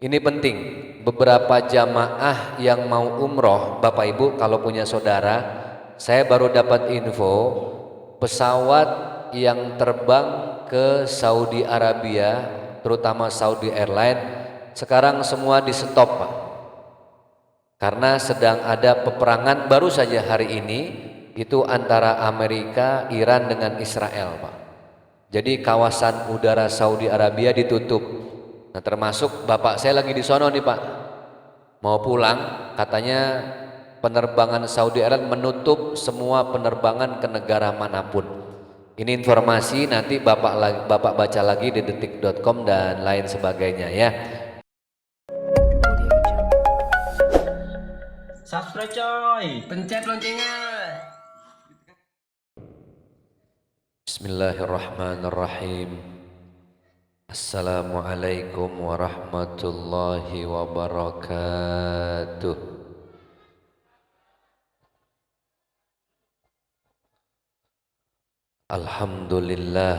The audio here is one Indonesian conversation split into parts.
Ini penting. Beberapa jamaah yang mau umroh, Bapak Ibu kalau punya saudara, saya baru dapat info pesawat yang terbang ke Saudi Arabia, terutama Saudi Airlines, sekarang semua di stop, Pak. Karena sedang ada peperangan baru saja hari ini itu antara Amerika, Iran dengan Israel, Pak. Jadi kawasan udara Saudi Arabia ditutup. Nah, termasuk bapak saya lagi di sono nih, Pak. Mau pulang, katanya penerbangan Saudi Arabia menutup semua penerbangan ke negara manapun. Ini informasi nanti bapak baca lagi di detik.com dan lain sebagainya ya. Subscribe coy, pencet loncengnya. Bismillahirrahmanirrahim. Assalamualaikum warahmatullahi wabarakatuh. Alhamdulillah,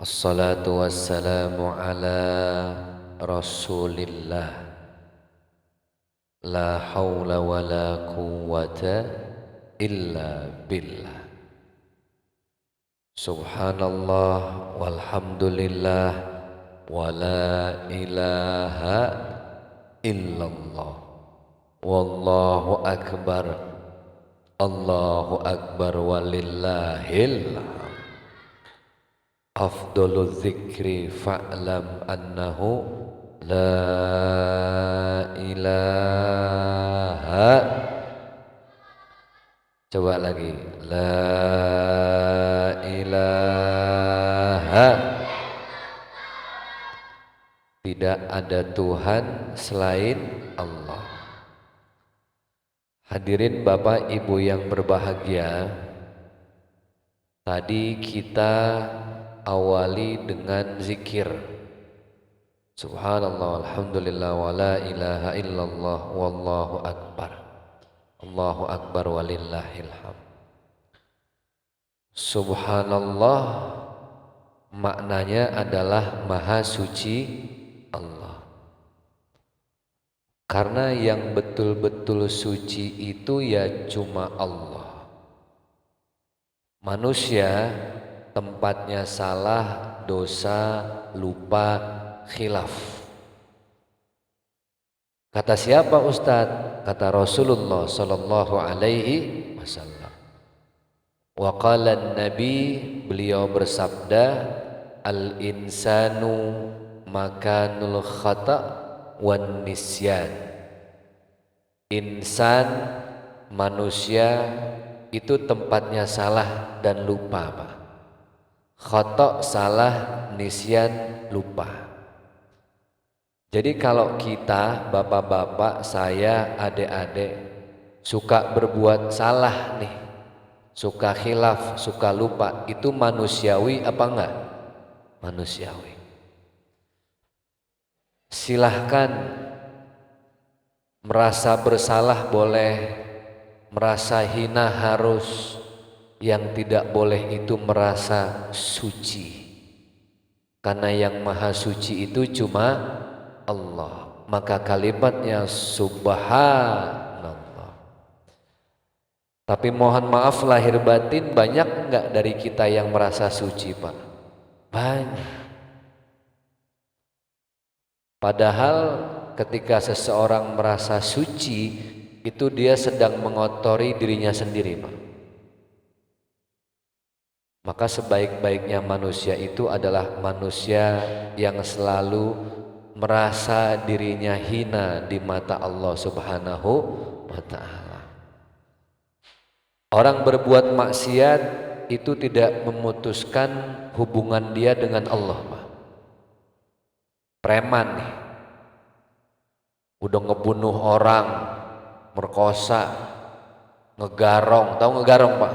assalatu wassalamu ala rasulillah, la hawla wa la quwwata illa billah. Subhanallah walhamdulillah wa la ilaha illallah wallahu akbar, Allahu akbar walillahil afdalu dzikri fa'lam annahu la ilaha, coba lagi, la ilaha, tidak ada Tuhan selain Allah. Hadirin Bapak Ibu yang berbahagia, tadi kita awali dengan zikir Subhanallah, alhamdulillah, wa la ilaha illallah, wallahu akbar, Allahu akbar walillahil hamd. Subhanallah maknanya adalah maha suci Allah. Karena yang betul-betul suci itu ya cuma Allah. Manusia tempatnya salah, dosa, lupa, khilaf. Kata siapa Ustadz? Kata Rasulullah sallallahu alaihi wasallam. Wa qala Nabi, beliau bersabda, al insanu makanul khata' wan nisyan. Insan, manusia itu tempatnya salah dan lupa, Pak. Khata' salah, nisyan lupa. Jadi kalau kita, bapak-bapak, saya, adik-adik suka berbuat salah nih, suka khilaf, suka lupa, itu manusiawi apa enggak? Manusiawi. Silahkan merasa bersalah boleh, merasa hina harus, yang tidak boleh itu merasa suci. Karena yang maha suci itu cuma Allah. Maka kalimatnya subhanallah. Tapi mohon maaf lahir batin, banyak enggak dari kita yang merasa suci, Pak? Banyak. Padahal ketika seseorang merasa suci, itu dia sedang mengotori dirinya sendiri, Pak. Maka sebaik-baiknya manusia itu adalah manusia yang selalu merasa dirinya hina di mata Allah Subhanahu wa ta'ala. Orang berbuat maksiat itu tidak memutuskan hubungan dia dengan Allah, Pak. Preman nih, udah ngebunuh orang, merkosa, ngegarong, tahu ngegarong, Pak?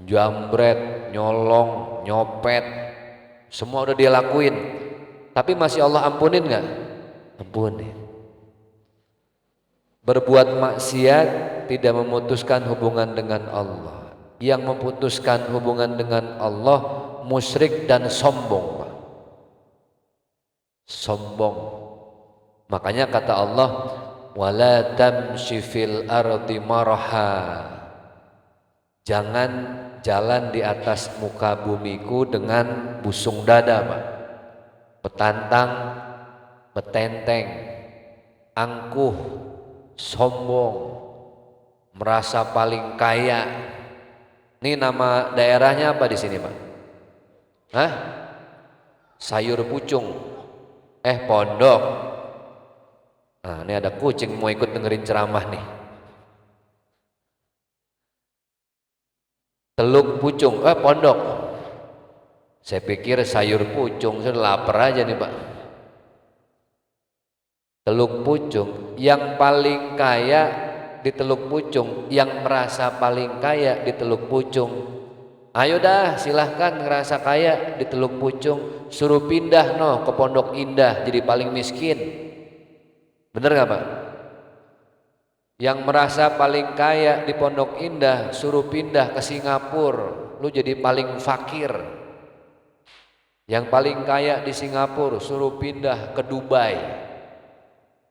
Jambret, nyolong, nyopet, semua udah dia lakuin, tapi masih Allah ampunin nggak? Ampunin. Berbuat maksiat tidak memutuskan hubungan dengan Allah. Yang memutuskan hubungan dengan Allah musyrik dan sombong, Pak. sombong. Makanya kata Allah, wala tamshi fil ardi marha, jangan jalan di atas muka bumiku dengan busung dada, Pak. Petantang, petenteng, angkuh, sombong, merasa paling kaya. Ini nama daerahnya apa di sini, Pak? Hah? Sayur Pucung. Pondok. Nah, ini ada kucing mau ikut dengerin ceramah nih. Teluk Pucung, Pondok. Saya pikir Sayur Pucung, saya lapar aja nih, Pak. Teluk Pucung, yang paling kaya di Teluk Pucung, yang merasa paling kaya di Teluk Pucung. Ayo dah, silahkan ngerasa kaya di Teluk Pucung, suruh pindah ke Pondok Indah jadi paling miskin. Bener gak, Pak? Yang merasa paling kaya di Pondok Indah suruh pindah ke Singapura, lu jadi paling fakir. Yang paling kaya di Singapura suruh pindah ke Dubai,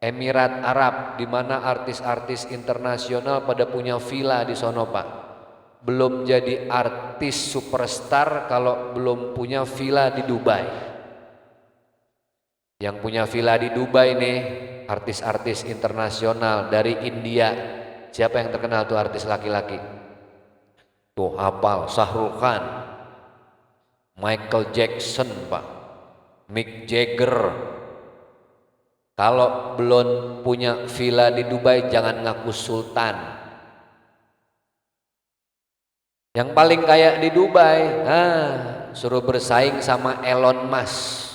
Emirat Arab, di mana artis-artis internasional pada punya villa di sono, Pak. Belum jadi artis superstar kalau belum punya villa di Dubai. Yang punya villa di Dubai nih artis-artis internasional dari India. Siapa yang terkenal tuh artis laki-laki? Tuh hafal, Shahrukh Khan, Michael Jackson, Pak, Mick Jagger. Kalau belum punya villa di Dubai jangan ngaku sultan. Yang paling kaya di Dubai, suruh bersaing sama Elon Musk.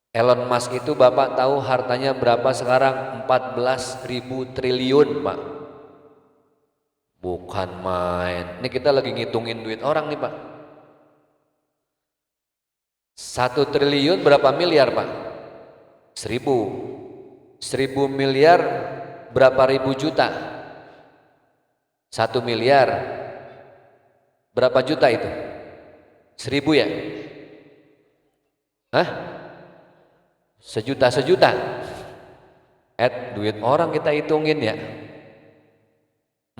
Elon Musk itu Bapak tahu hartanya berapa sekarang? 14.000 triliun, Pak. Bukan main. Ini kita lagi ngitungin duit orang nih, Pak. 1 triliun berapa miliar, Pak? 1000 miliar berapa ribu juta? 1 miliar berapa juta itu? 1000 ya? Hah? Sejuta. Duit orang kita hitungin ya.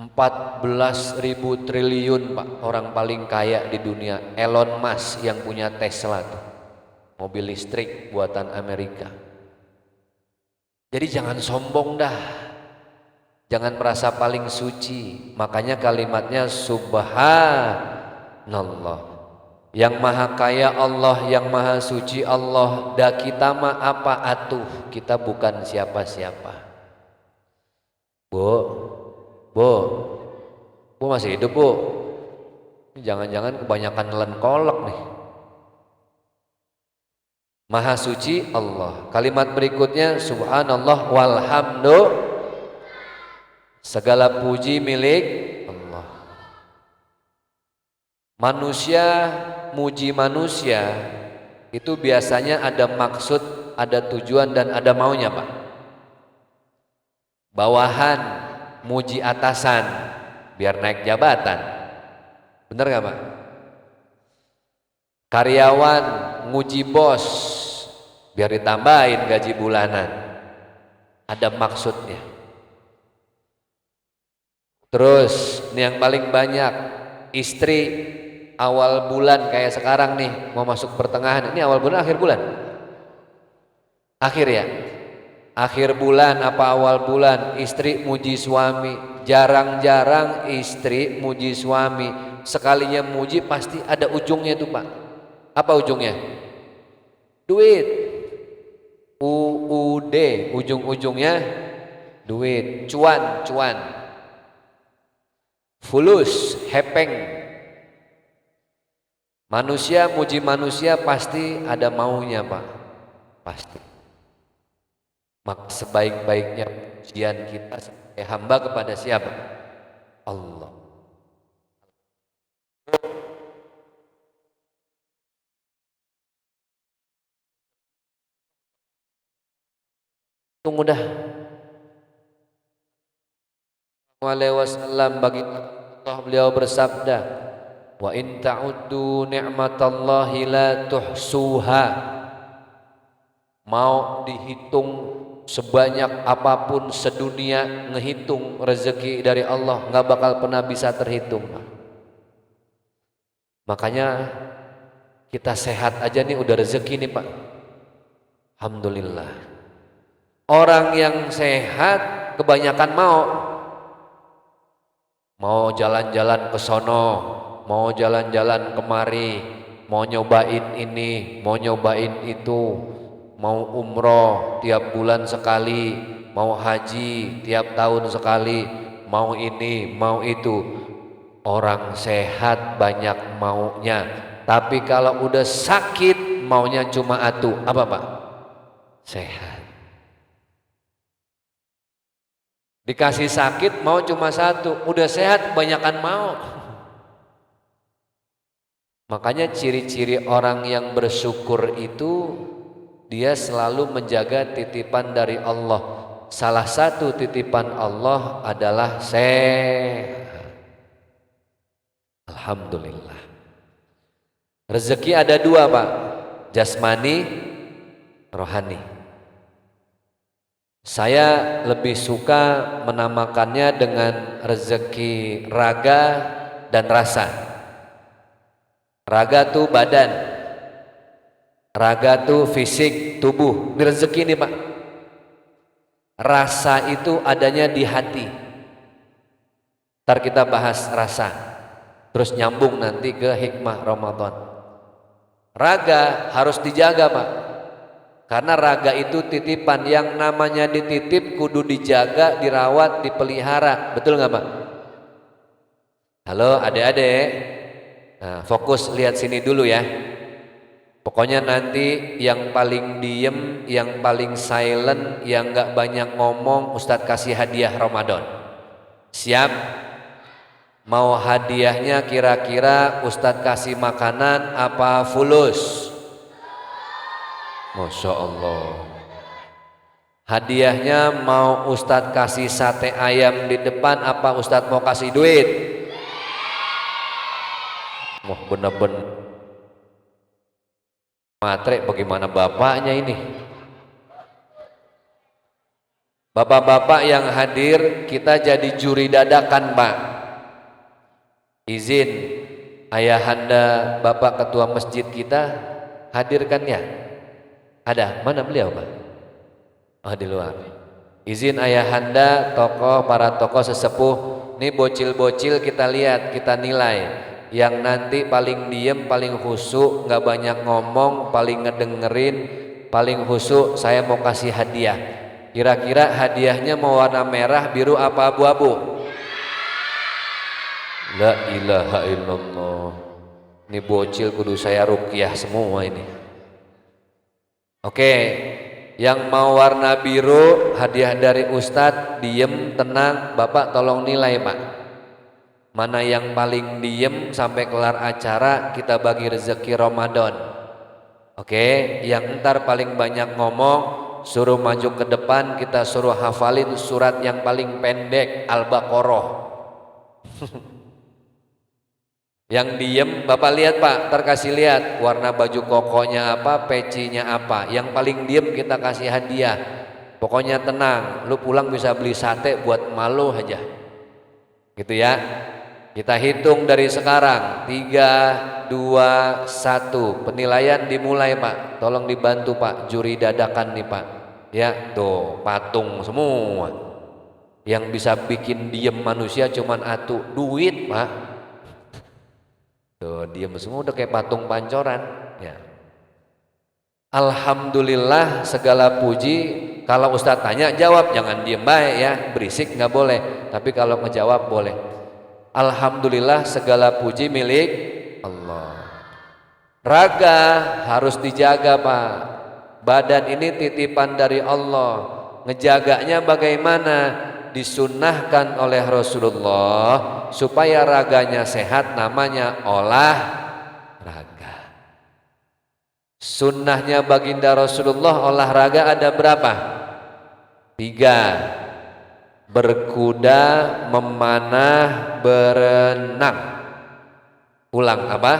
14.000 triliun, Pak, orang paling kaya di dunia. Elon Musk yang punya Tesla tuh, mobil listrik buatan Amerika. Jadi jangan sombong dah, jangan merasa paling suci. Makanya kalimatnya subhanallah. Yang maha kaya Allah, yang maha suci Allah. Dah kita mah apa atuh, kita bukan siapa-siapa. Bu masih hidup, Bu? Jangan-jangan kebanyakan nelen kolak nih. Maha suci Allah. Kalimat berikutnya subhanallah walhamdulillah, segala puji milik Allah. Manusia muji manusia itu biasanya ada maksud, ada tujuan dan ada maunya, Pak. Bawahan muji atasan biar naik jabatan. Bener gak, Pak? Karyawan nguji bos biar ditambahin gaji bulanan. Ada maksudnya. Terus ini yang paling banyak, istri awal bulan kayak sekarang nih mau masuk pertengahan. Ini awal bulan akhir bulan? Akhir ya? Akhir bulan apa awal bulan, istri muji suami. Jarang-jarang istri muji suami. Sekalinya muji pasti ada ujungnya tuh, Pak. Apa ujungnya? Duit. UUD, ujung-ujungnya duit. Cuan. Fulus, hepeng. Manusia muji manusia pasti ada maunya, Pak. Pasti. Maka sebaik-baiknya pujian kita sebagai hamba kepada siapa? Allah. Tunggu dah. Alaihi wasallam, bagi Allah beliau bersabda, wa in ta'uddu ni'matallahi la tuhsuha. mau dihitung sebanyak apapun sedunia, ngehitung rezeki dari Allah nggak bakal pernah bisa terhitung. Makanya kita sehat aja nih udah rezeki nih Pak. Alhamdulillah. Orang yang sehat kebanyakan mau jalan-jalan ke sono, mau jalan-jalan kemari, mau nyobain ini, mau nyobain itu, mau umroh tiap bulan sekali, mau haji tiap tahun sekali, mau ini, mau itu. Orang sehat banyak maunya, tapi kalau udah sakit maunya cuma atu, apa Pak? Sehat. Dikasih sakit mau cuma satu, udah sehat kebanyakan mau. Makanya ciri-ciri orang yang bersyukur itu dia selalu menjaga titipan dari Allah. Salah satu titipan Allah adalah sehat. Alhamdulillah. Rezeki ada dua Pak, jasmani, rohani. Saya lebih suka menamakannya dengan rezeki raga dan rasa. Raga tuh badan, raga tuh fisik, tubuh. Ini rezeki nih Pak. Rasa itu adanya di hati. Ntar kita bahas rasa. Terus nyambung nanti ke hikmah Ramadan. Raga harus dijaga Pak, karena raga itu titipan, yang namanya dititip kudu dijaga, dirawat, dipelihara, betul nggak Pak? Halo adik-adik, nah, fokus lihat sini dulu ya. Pokoknya nanti yang paling diem, yang paling silent, yang nggak banyak ngomong, Ustadz kasih hadiah Ramadan. Siap? Mau hadiahnya kira-kira Ustadz kasih makanan apa fulus? Masya Allah. Hadiahnya mau Ustadz kasih sate ayam di depan apa Ustadz mau kasih duit? Wah bener-bener matre, bagaimana bapaknya ini? Bapak-bapak yang hadir, kita jadi juri dadakan Pak. Izin ayahanda Bapak Ketua Masjid kita hadirkan ya? Ada, mana beliau Pak? Oh di luar. Izin ayahanda, tokoh, para tokoh sesepuh. Nih bocil-bocil kita lihat, kita nilai. Yang nanti paling diem, paling khusyuk, nggak banyak ngomong, paling ngedengerin, paling khusyuk, saya mau kasih hadiah. Kira-kira hadiahnya mau warna merah, biru, apa abu-abu? La ilaha illallah. Ini bocil kudu saya ruqyah semua ini. Oke, yang mau warna biru hadiah dari Ustadz, diem, tenang, Bapak tolong nilai Pak. Mana yang paling diem sampai kelar acara kita bagi rezeki Ramadan. Oke, yang ntar paling banyak ngomong suruh maju ke depan, kita suruh hafalin surat yang paling pendek Al-Baqarah. Yang diem Bapak lihat Pak, terkasih lihat warna baju kokonya apa, pecinya apa. Yang paling diem kita kasih hadiah. Pokoknya tenang, lu pulang bisa beli sate buat malu aja. Gitu ya. Kita hitung dari sekarang 3, 2, 1. Penilaian dimulai Pak. Tolong dibantu Pak, juri dadakan nih Pak. Ya, tuh patung semua. Yang bisa bikin diem manusia cuman atu, duit Pak. Tuh, diem semua udah kayak patung pancoran ya. Alhamdulillah segala puji. Kalau Ustadz tanya jawab, jangan diem baik ya, berisik nggak boleh, tapi kalau ngejawab boleh. Alhamdulillah segala puji milik Allah. Raga harus dijaga Pak. Badan ini titipan dari Allah. Ngejaganya bagaimana? Disunnahkan oleh Rasulullah supaya raganya sehat, namanya olahraga. Sunnahnya baginda Rasulullah olahraga ada berapa? 3. Berkuda, memanah, berenang. Ulang apa?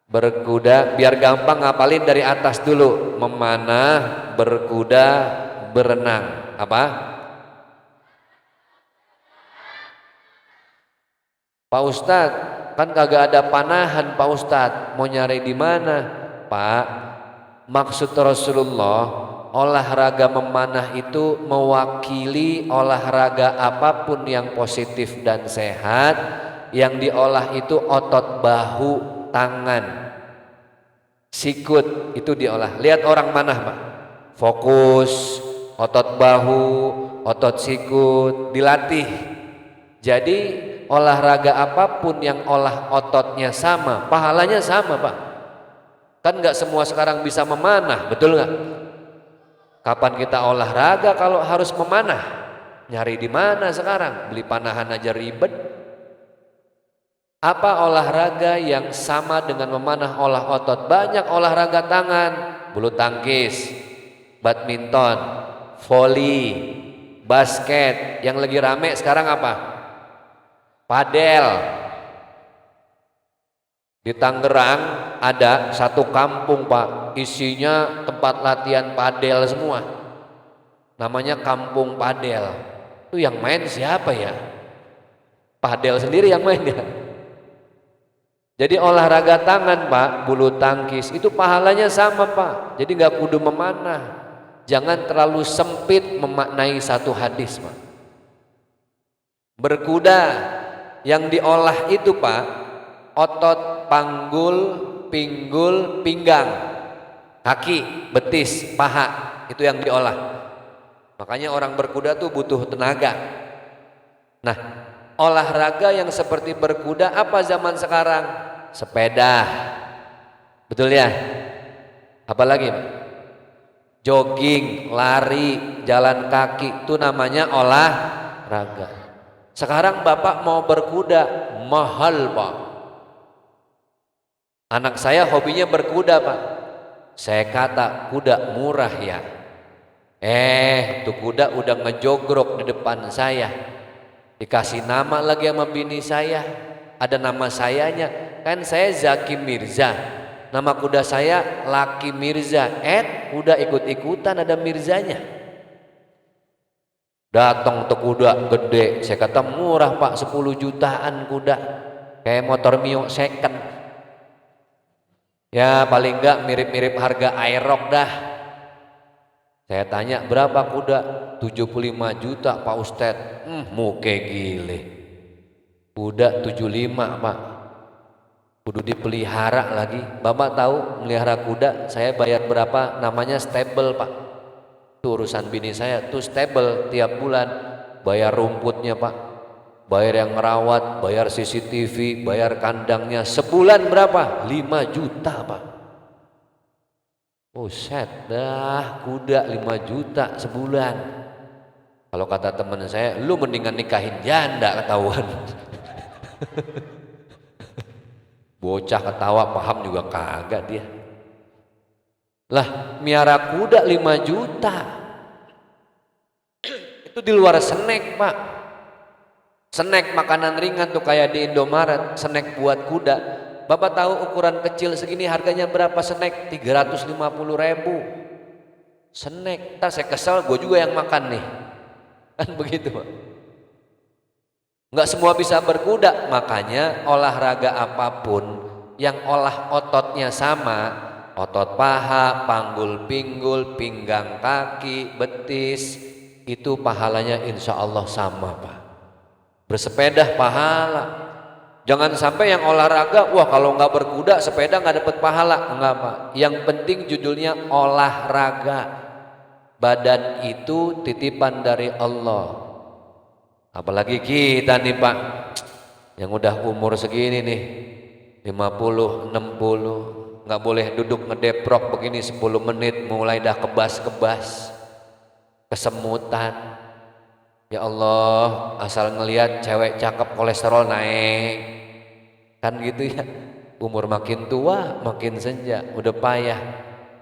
Berkuda, biar gampang ngapalin dari atas dulu. Memanah, berkuda, berenang. Apa? Pak Ustadz, kan kagak ada panahan Pak Ustadz. Mau nyari di mana? Pak, maksud Rasulullah, olahraga memanah itu mewakili olahraga apapun yang positif dan sehat. Yang diolah itu otot bahu, tangan, sikut, itu diolah. Lihat orang manah Pak, fokus, otot bahu, otot sikut dilatih. Jadi olahraga apapun yang olah ototnya sama, pahalanya sama Pak. Kan nggak semua sekarang bisa memanah, betul nggak? Kapan kita olahraga kalau harus memanah? Nyari di mana sekarang? Beli panahan aja ribet. Apa olahraga yang sama dengan memanah olah otot? Banyak olahraga tangan, bulu tangkis, badminton, voli, basket. Yang lagi rame sekarang apa? Padel. Di Tangerang ada satu kampung Pak, isinya tempat latihan padel semua. Namanya Kampung Padel. Itu yang main siapa ya? Padel sendiri yang main ya. Jadi olahraga tangan Pak, bulu tangkis itu pahalanya sama Pak. Jadi nggak kudu memanah. Jangan terlalu sempit memaknai satu hadis Pak. Berkuda yang diolah itu Pak, otot panggul, pinggul, pinggang, kaki, betis, paha, itu yang diolah. Makanya orang berkuda tuh butuh tenaga. Nah, olahraga yang seperti berkuda apa zaman sekarang? Sepeda, betul ya? Apalagi Pak? Jogging, lari, jalan kaki, itu namanya olahraga. Sekarang Bapak mau berkuda, mahal Pak. Anak saya hobinya berkuda Pak. Saya kata kuda murah ya. Tuh kuda udah ngejogrok di depan saya. Dikasih nama lagi sama bini saya, ada nama sayanya. Kan saya Zaki Mirza, nama kuda saya Laki Mirza. Kuda ikut-ikutan ada Mirzanya. Datang tuh kuda gede, saya kata murah Pak, 10 jutaan kuda, kayak motor Mio second. Ya paling enggak mirip-mirip harga Aerox dah. Saya tanya berapa kuda? 75 juta Pak Ustadz. Muke gile. Kuda 75 Pak. Kudu dipelihara lagi. Bapak tahu melihara kuda saya bayar berapa? Namanya stable Pak. Itu urusan bini saya. Tuh stable tiap bulan. Bayar rumputnya Pak, bayar yang ngerawat, bayar CCTV, bayar kandangnya. Sebulan berapa? 5 juta Pak. Set dah kuda 5 juta sebulan. Kalau kata teman saya, lu mendingan nikahin janda ketahuan. Bocah ketawa paham juga kagak dia. Lah miara kuda 5 juta. Itu di luar snack Pak. Snack makanan ringan tuh kayak di Indomaret, snack buat kuda. Bapak tahu ukuran kecil segini harganya berapa snack? 350.000 snack. Ntar saya kesel, gue juga yang makan nih. Kan begitu Pak. Nggak semua bisa berkuda, makanya olahraga apapun yang olah ototnya sama, otot paha, panggul pinggul, pinggang kaki, betis, itu pahalanya insya Allah sama Pak. Bersepeda pahala. Jangan sampai yang olahraga, wah kalau nggak berkuda sepeda nggak dapat pahala. Enggak Pak. Yang penting judulnya olahraga. Badan itu titipan dari Allah. Apalagi kita nih Pak, yang udah umur segini nih, 50, 60, nggak boleh duduk ngedeprok begini 10 menit, mulai dah kebas-kebas, kesemutan. Ya Allah, asal ngelihat cewek cakep kolesterol naik, kan gitu ya. Umur makin tua, makin senja, udah payah.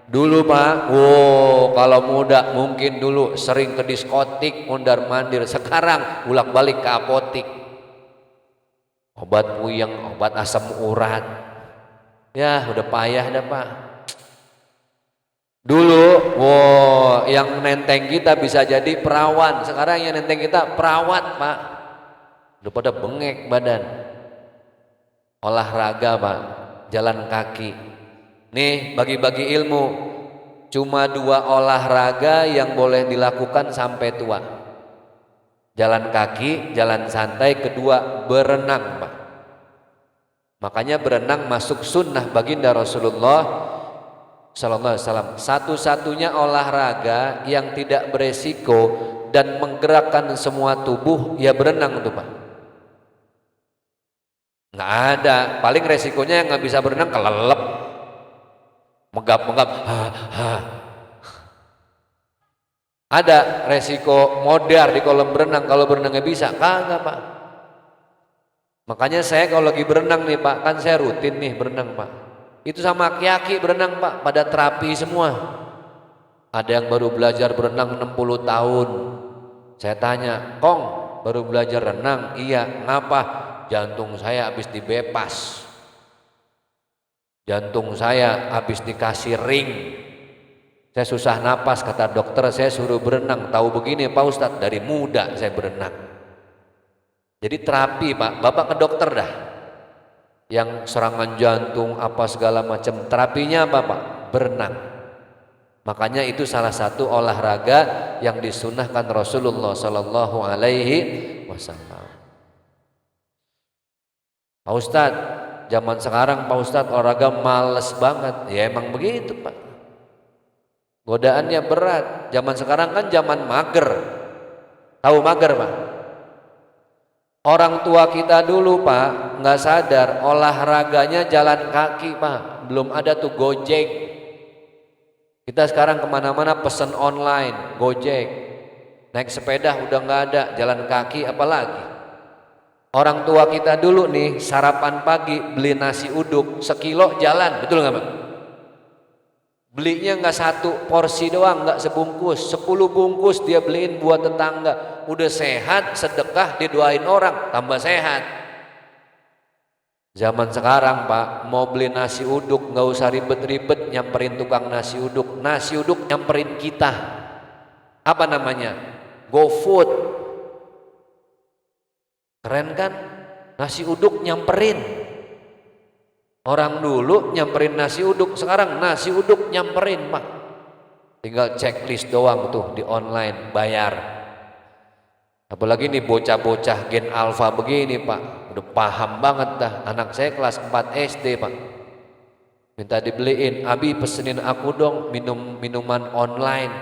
Dulu Pak, kalau muda mungkin dulu sering ke diskotik, mondar-mandir. Sekarang bolak-balik ke apotik. Obat puyeng, obat asam urat. Ya udah payah dah Pak. Dulu, wow, yang nenteng kita bisa jadi perawan. Sekarang yang nenteng kita perawat Pak. Udah pada bengek badan. Olahraga Pak, jalan kaki. Nih bagi-bagi ilmu. Cuma 2 olahraga yang boleh dilakukan sampai tua. Jalan kaki, jalan santai. Kedua, berenang Pak. Makanya berenang masuk sunnah baginda Rasulullah Sallallahu Alaihi Wasallam. Satu-satunya olahraga yang tidak beresiko dan menggerakkan semua tubuh ya berenang tuh Pak. Nggak ada. Paling resikonya yang nggak bisa berenang kelelep, megap-megap. Ada resiko modar di kolam berenang kalau berenangnya bisa, kagak Pak. Makanya saya kalau lagi berenang nih Pak, kan saya rutin nih berenang Pak. Itu sama aki-aki berenang Pak, pada terapi semua. Ada yang baru belajar berenang 60 tahun. Saya tanya, Kong baru belajar renang? Iya, kenapa? Jantung saya habis dibepas. Jantung saya habis dikasih ring. Saya susah napas, kata dokter saya suruh berenang. Tahu begini Pak Ustadz, dari muda saya berenang. Jadi terapi Pak, Bapak ke dokter dah. Yang serangan jantung apa segala macam, terapinya apa Pak? Berenang. Makanya itu salah satu olahraga yang disunahkan Rasulullah Sallallahu Alaihi Wasallam. Pak Ustadz, zaman sekarang Pak Ustadz olahraga males banget. Ya emang begitu Pak. Godaannya berat. Zaman sekarang kan zaman mager. Tahu mager Pak? Orang tua kita dulu Pak nggak sadar olahraganya jalan kaki Pak, belum ada tuh Gojek. Kita sekarang kemana-mana pesen online, Gojek. Naik sepeda udah nggak ada, jalan kaki apalagi. Orang tua kita dulu nih sarapan pagi beli nasi uduk 1 kilo jalan, betul nggak Pak? Belinya nggak 1 porsi doang, nggak sebungkus, 10 bungkus dia beliin buat tetangga. Udah sehat, sedekah, didoain orang, tambah sehat. Zaman sekarang Pak, mau beli nasi uduk nggak usah ribet-ribet nyamperin tukang nasi uduk. Nasi uduk nyamperin kita. Apa namanya? GoFood. Keren kan? Nasi uduk nyamperin. Orang dulu nyamperin nasi uduk, sekarang nasi uduk nyamperin Pak. Tinggal checklist doang tuh di online, bayar. Apalagi nih bocah-bocah gen alfa begini Pak, udah paham banget dah. Anak saya kelas 4 SD Pak, minta dibeliin, Abi pesenin aku dong minuman online.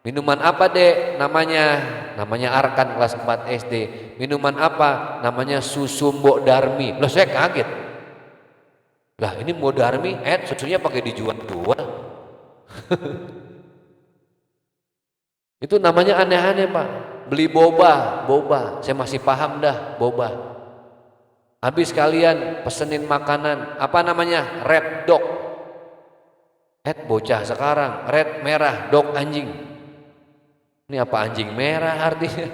Minuman apa Dek? Namanya Arkan kelas 4 SD. Minuman apa? Namanya susu Mbok Darmi. Loh saya kaget. Lah ini Mbok Darmi, susunya pakai dijual-jual. Itu namanya aneh-aneh Pak. Beli boba, saya masih paham dah boba. Habis kalian pesenin makanan, apa namanya? Red dog. Bocah sekarang, red merah, dog anjing. Ini apa anjing merah artinya?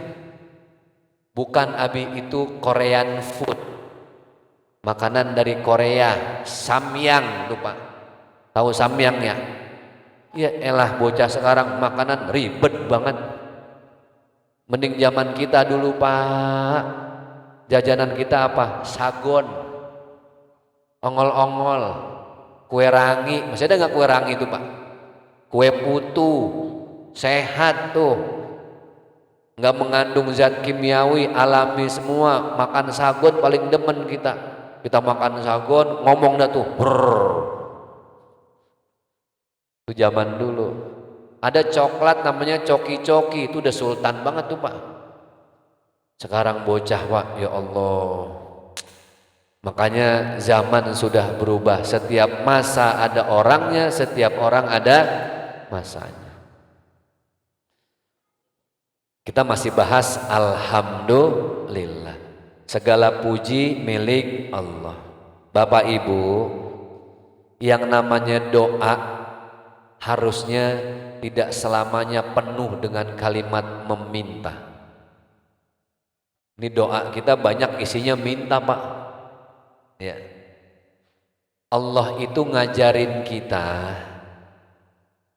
Bukan Abi, itu Korean food. Makanan dari Korea, samyang tuh Pak. Tahu samyang ya? Ya elah bocah sekarang makanan ribet banget. Mending zaman kita dulu Pak. Jajanan kita apa? Sagon, ongol-ongol, kue rangi. Masih ada nggak kue rangi itu Pak? Kue putu, sehat tuh, nggak mengandung zat kimiawi, alami semua. Makan sagon paling demen kita. Kita makan sagon, ngomong dah tuh, brrr. Itu zaman dulu. Ada coklat namanya coki-coki, itu udah sultan banget tuh Pak. Sekarang bocah Pak, ya Allah. Makanya zaman sudah berubah. Setiap masa ada orangnya, setiap orang ada masanya. Kita masih bahas alhamdulillah. Segala puji milik Allah. Bapak Ibu, yang namanya doa harusnya tidak selamanya penuh dengan kalimat meminta. Ini doa kita banyak isinya minta Pak. Ya. Allah itu ngajarin kita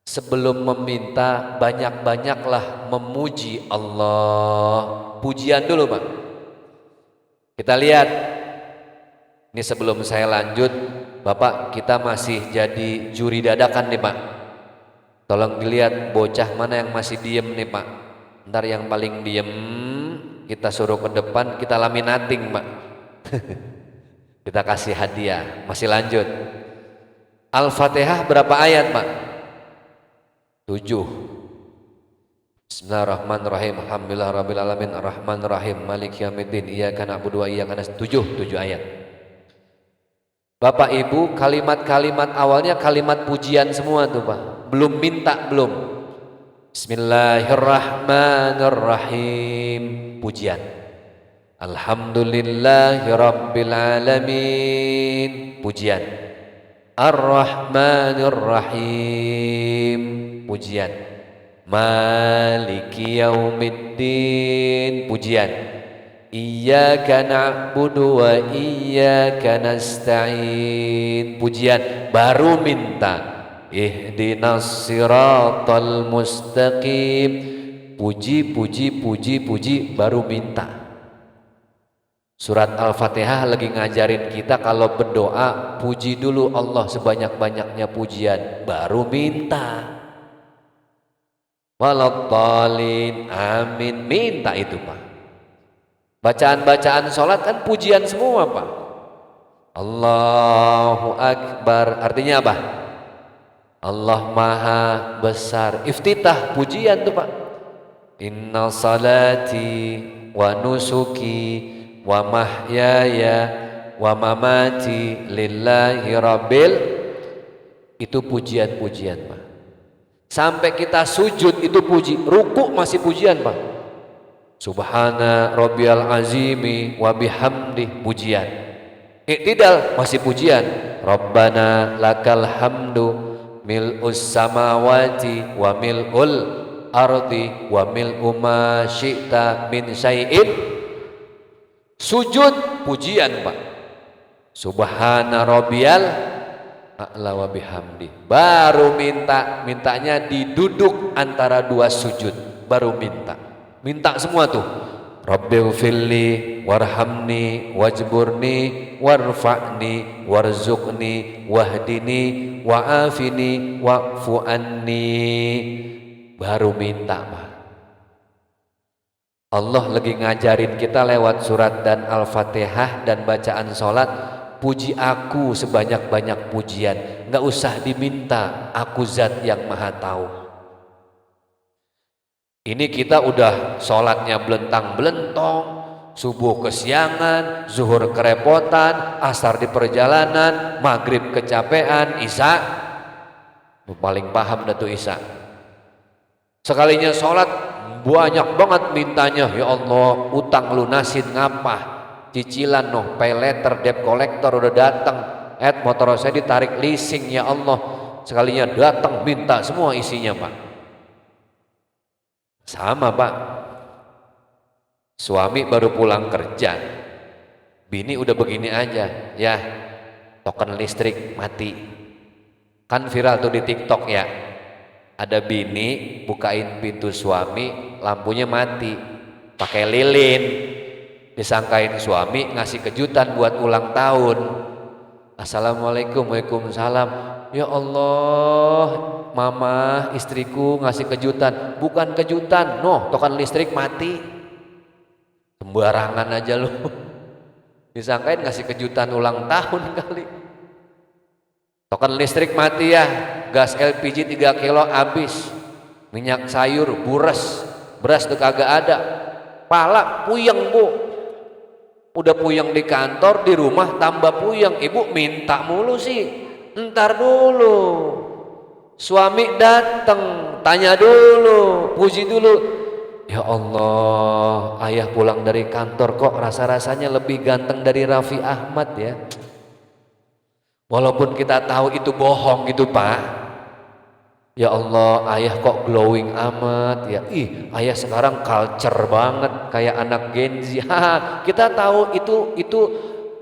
sebelum meminta banyak-banyaklah memuji Allah. Pujian dulu Pak. Kita lihat. Ini sebelum saya lanjut, Bapak kita masih jadi juri dadakan nih Pak. Tolong dilihat bocah mana yang masih diem nih Pak. Ntar yang paling diem kita suruh ke depan, kita laminating Pak. Kita kasih hadiah. Masih lanjut. Al-Fatihah berapa ayat Pak? 7. Bismillahirrahmanirrahim. Alhamdulillahirabbil alamin arrahmanir rahim maliki yaumiddin iyyaka na'budu wa iyyaka nasta'in. 7 ayat. Bapak Ibu, kalimat-kalimat awalnya kalimat pujian semua tuh Pak. Belum minta belum. Bismillahirrahmanirrahim. Pujian. Alhamdulillahirabbil alamin. Pujian. Ar-Rahmanir-Rahim. Pujian. Maliki yaumiddin. Pujian. Iyyaka na'budu wa iyyaka nasta'in. Pujian. Baru minta. Ihdinas siratal mustaqim. Puji, baru minta. Surat Al-Fatihah lagi ngajarin kita kalau berdoa, puji dulu Allah sebanyak-banyaknya pujian, baru minta. Waladhdallin, amin, minta itu Pak. Bacaan-bacaan sholat kan pujian semua Pak. Allahu Akbar, artinya apa? Allah Maha Besar. Iftitah, pujian tuh Pak. Inna salati wa nusuki wa mahyaya wa mamati lillahi rabbil. Itu pujian-pujian Pak. Sampai kita sujud itu puji, ruku masih pujian Pak. Subhana rabbiyal azimi wa bihamdi, pujian. Iktidal masih pujian. Rabbana lakal hamdu mil'us samawati wa mil'ul ardi wa mil'u ma syi'ta min syai'in. Sujud pujian Pak. Subhana rabbiyal a'la wa bihamdi. Baru mintanya diduduk antara dua sujud, baru minta semua tuh. Rabbighfirli warhamni wajburni warfa'ni warzuqni wahdini wa'afini wa'fu anni. Baru minta Pak. Allah lagi ngajarin kita lewat surat dan Al-Fatihah dan bacaan sholat, puji aku sebanyak-banyak pujian, nggak usah diminta, aku zat yang maha tahu. Ini kita udah sholatnya belentang-belentong, subuh kesiangan, zuhur kerepotan, asar di perjalanan, maghrib kecapean, isya paling paham dah tuh isya. Sekalinya sholat banyak banget mintanya, ya Allah utang lunasin ngapah, cicilan noh, pay letter, debt collector udah datang, motor saya ditarik leasing, ya Allah. Sekalinya datang minta semua isinya Pak. Sama Pak, suami baru pulang kerja, bini udah begini aja, ya token listrik mati. Kan viral tuh di TikTok ya, ada bini bukain pintu suami, lampunya mati, pakai lilin, disangkain suami ngasih kejutan buat ulang tahun. Assalamualaikum, waalaikumsalam. Ya Allah, mama istriku ngasih kejutan. Bukan kejutan, noh token listrik mati. Sembarangan aja lu. Disangkain ngasih kejutan ulang tahun kali. Token listrik mati ya, gas LPG 3 kilo habis, minyak sayur buras, beras tuh kagak ada, pala puyeng Bu. Udah puyeng di kantor, di rumah tambah puyeng. Ibu minta mulu sih. Ntar dulu, suami datang, tanya dulu, puji dulu. Ya Allah, ayah pulang dari kantor kok rasa-rasanya lebih ganteng dari Raffi Ahmad ya. Walaupun kita tahu itu bohong gitu Pak. Ya Allah, ayah kok glowing amat ya. Ih, ayah sekarang culture banget kayak anak Gen Z. Kita tahu itu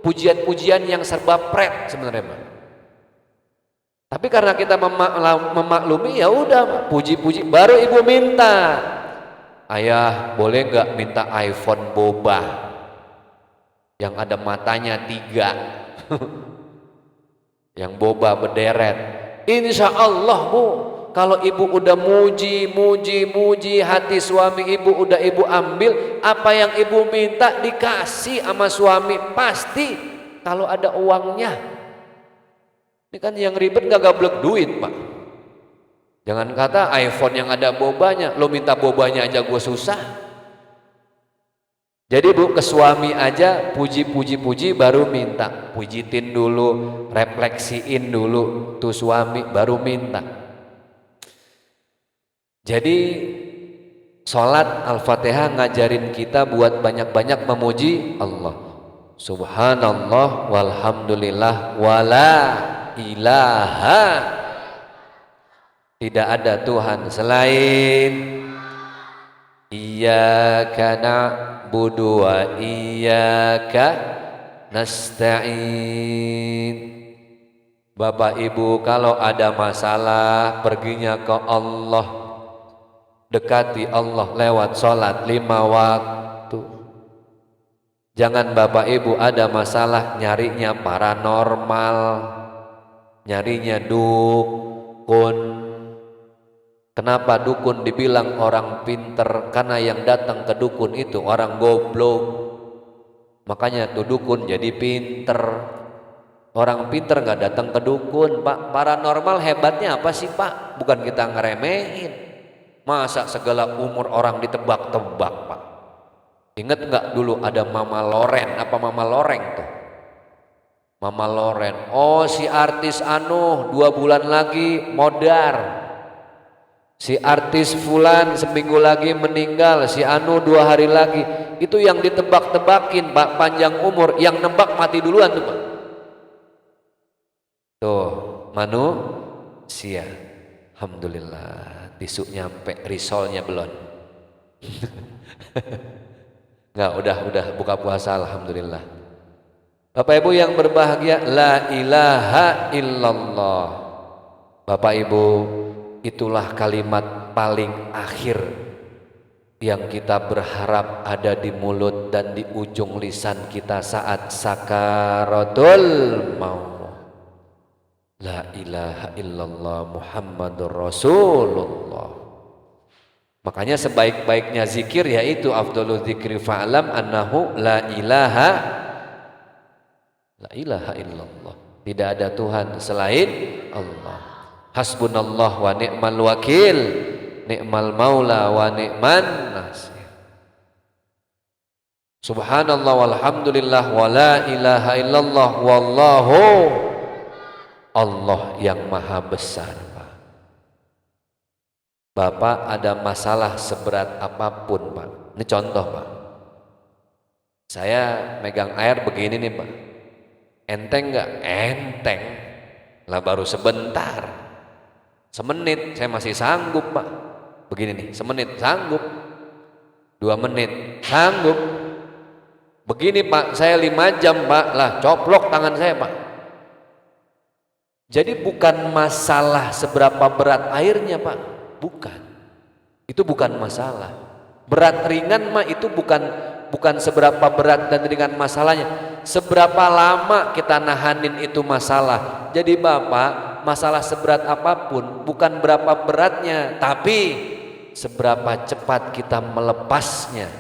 pujian-pujian yang serba pret sebenarnya Pak. Tapi karena kita memaklumi, ya udah puji-puji, baru ibu minta, ayah boleh nggak minta iPhone boba yang ada matanya 3 yang boba berderet. Insya Allah bu, kalau ibu udah muji hati suami ibu, udah ibu ambil apa yang ibu minta, dikasih sama suami pasti kalau ada uangnya. Ini kan yang ribet gak gablek duit pak. Jangan kata iPhone yang ada bobanya, lo minta bobanya aja gue susah. Jadi bu, ke suami aja puji baru minta, pujitin dulu, refleksiin dulu tuh suami baru minta. Jadi sholat Al-Fatihah ngajarin kita buat banyak-banyak memuji Allah. Subhanallah walhamdulillah wala ilaha, tidak ada Tuhan selain, iyyaka na'budu wa iyyaka nasta'in. Bapak Ibu kalau ada masalah perginya ke Allah, dekati Allah lewat sholat 5 waktu. Jangan Bapak Ibu ada masalah nyarinya paranormal, nyarinya dukun. Kenapa dukun dibilang orang pinter? Karena yang datang ke dukun itu orang goblok. Makanya tuh dukun jadi pinter. Orang pinter gak datang ke dukun pak. Paranormal hebatnya apa sih pak? Bukan kita ngeremehin. Masa segala umur orang ditebak-tebak pak? Ingat gak dulu ada Mama Loren? Apa Mama Loreng tuh? Mama Loren, oh si artis 2 bulan lagi modar, si artis fulan seminggu lagi meninggal, si 2 hari lagi. Itu yang ditebak-tebakin pak, panjang umur. Yang nebak mati duluan tuh pak. Tuh manusia. Alhamdulillah tisu nyampe, risolnya belum. Enggak, udah buka puasa alhamdulillah. Bapak Ibu yang berbahagia, la ilaha illallah. Bapak Ibu, itulah kalimat paling akhir yang kita berharap ada di mulut dan di ujung lisan kita saat sakaratul maut. La ilaha illallah Muhammadur Rasulullah. Makanya sebaik-baiknya zikir yaitu afdhalul dzikri fa'lam annahu la ilaha illallah. Tidak ada Tuhan selain Allah. Hasbunallah wa ni'mal wakil, ni'mal maula wa ni'man nasir. Subhanallah walhamdulillah wa la ilaha illallah wallahu, Allah yang maha besar. Bapak ada masalah seberat apapun pak, ini contoh pak, saya megang air begini nih pak, enteng nggak? Enteng lah, baru sebentar, semenit saya masih sanggup pak, begini nih, semenit sanggup, 2 menit sanggup, begini pak saya 5 jam pak, lah coplok tangan saya pak. Jadi bukan masalah seberapa berat airnya pak, bukan, itu bukan masalah. Berat ringan mah itu bukan seberapa berat dan ringan masalahnya, seberapa lama kita nahanin itu masalah. Jadi Bapak, masalah seberat apapun bukan berapa beratnya, tapi seberapa cepat kita melepasnya.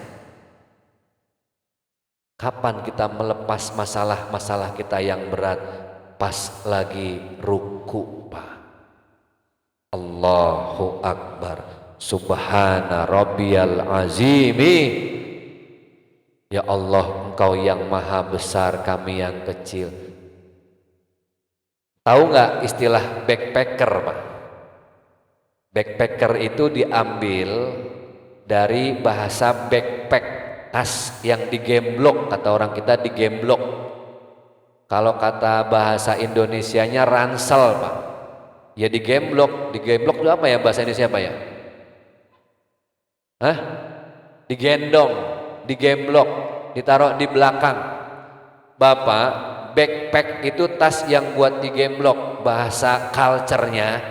Kapan kita melepas masalah-masalah kita yang berat? Pas lagi ruku Pak. Allahu Akbar, Subhana Rabbiyal Azimi. Ya Allah, Engkau yang maha besar, kami yang kecil. Tahu nggak istilah backpacker Pak? Backpacker itu diambil dari bahasa backpack, tas yang digemblok, kata orang kita digemblok. Kalau kata bahasa Indonesianya ransel Pak. Ya digemblok itu apa ya bahasa Indonesia apa ya? Hah? Digendong, digemblok, ditaruh di belakang. Bapak, Backpack itu tas yang buat digemblok, bahasa culture-nya,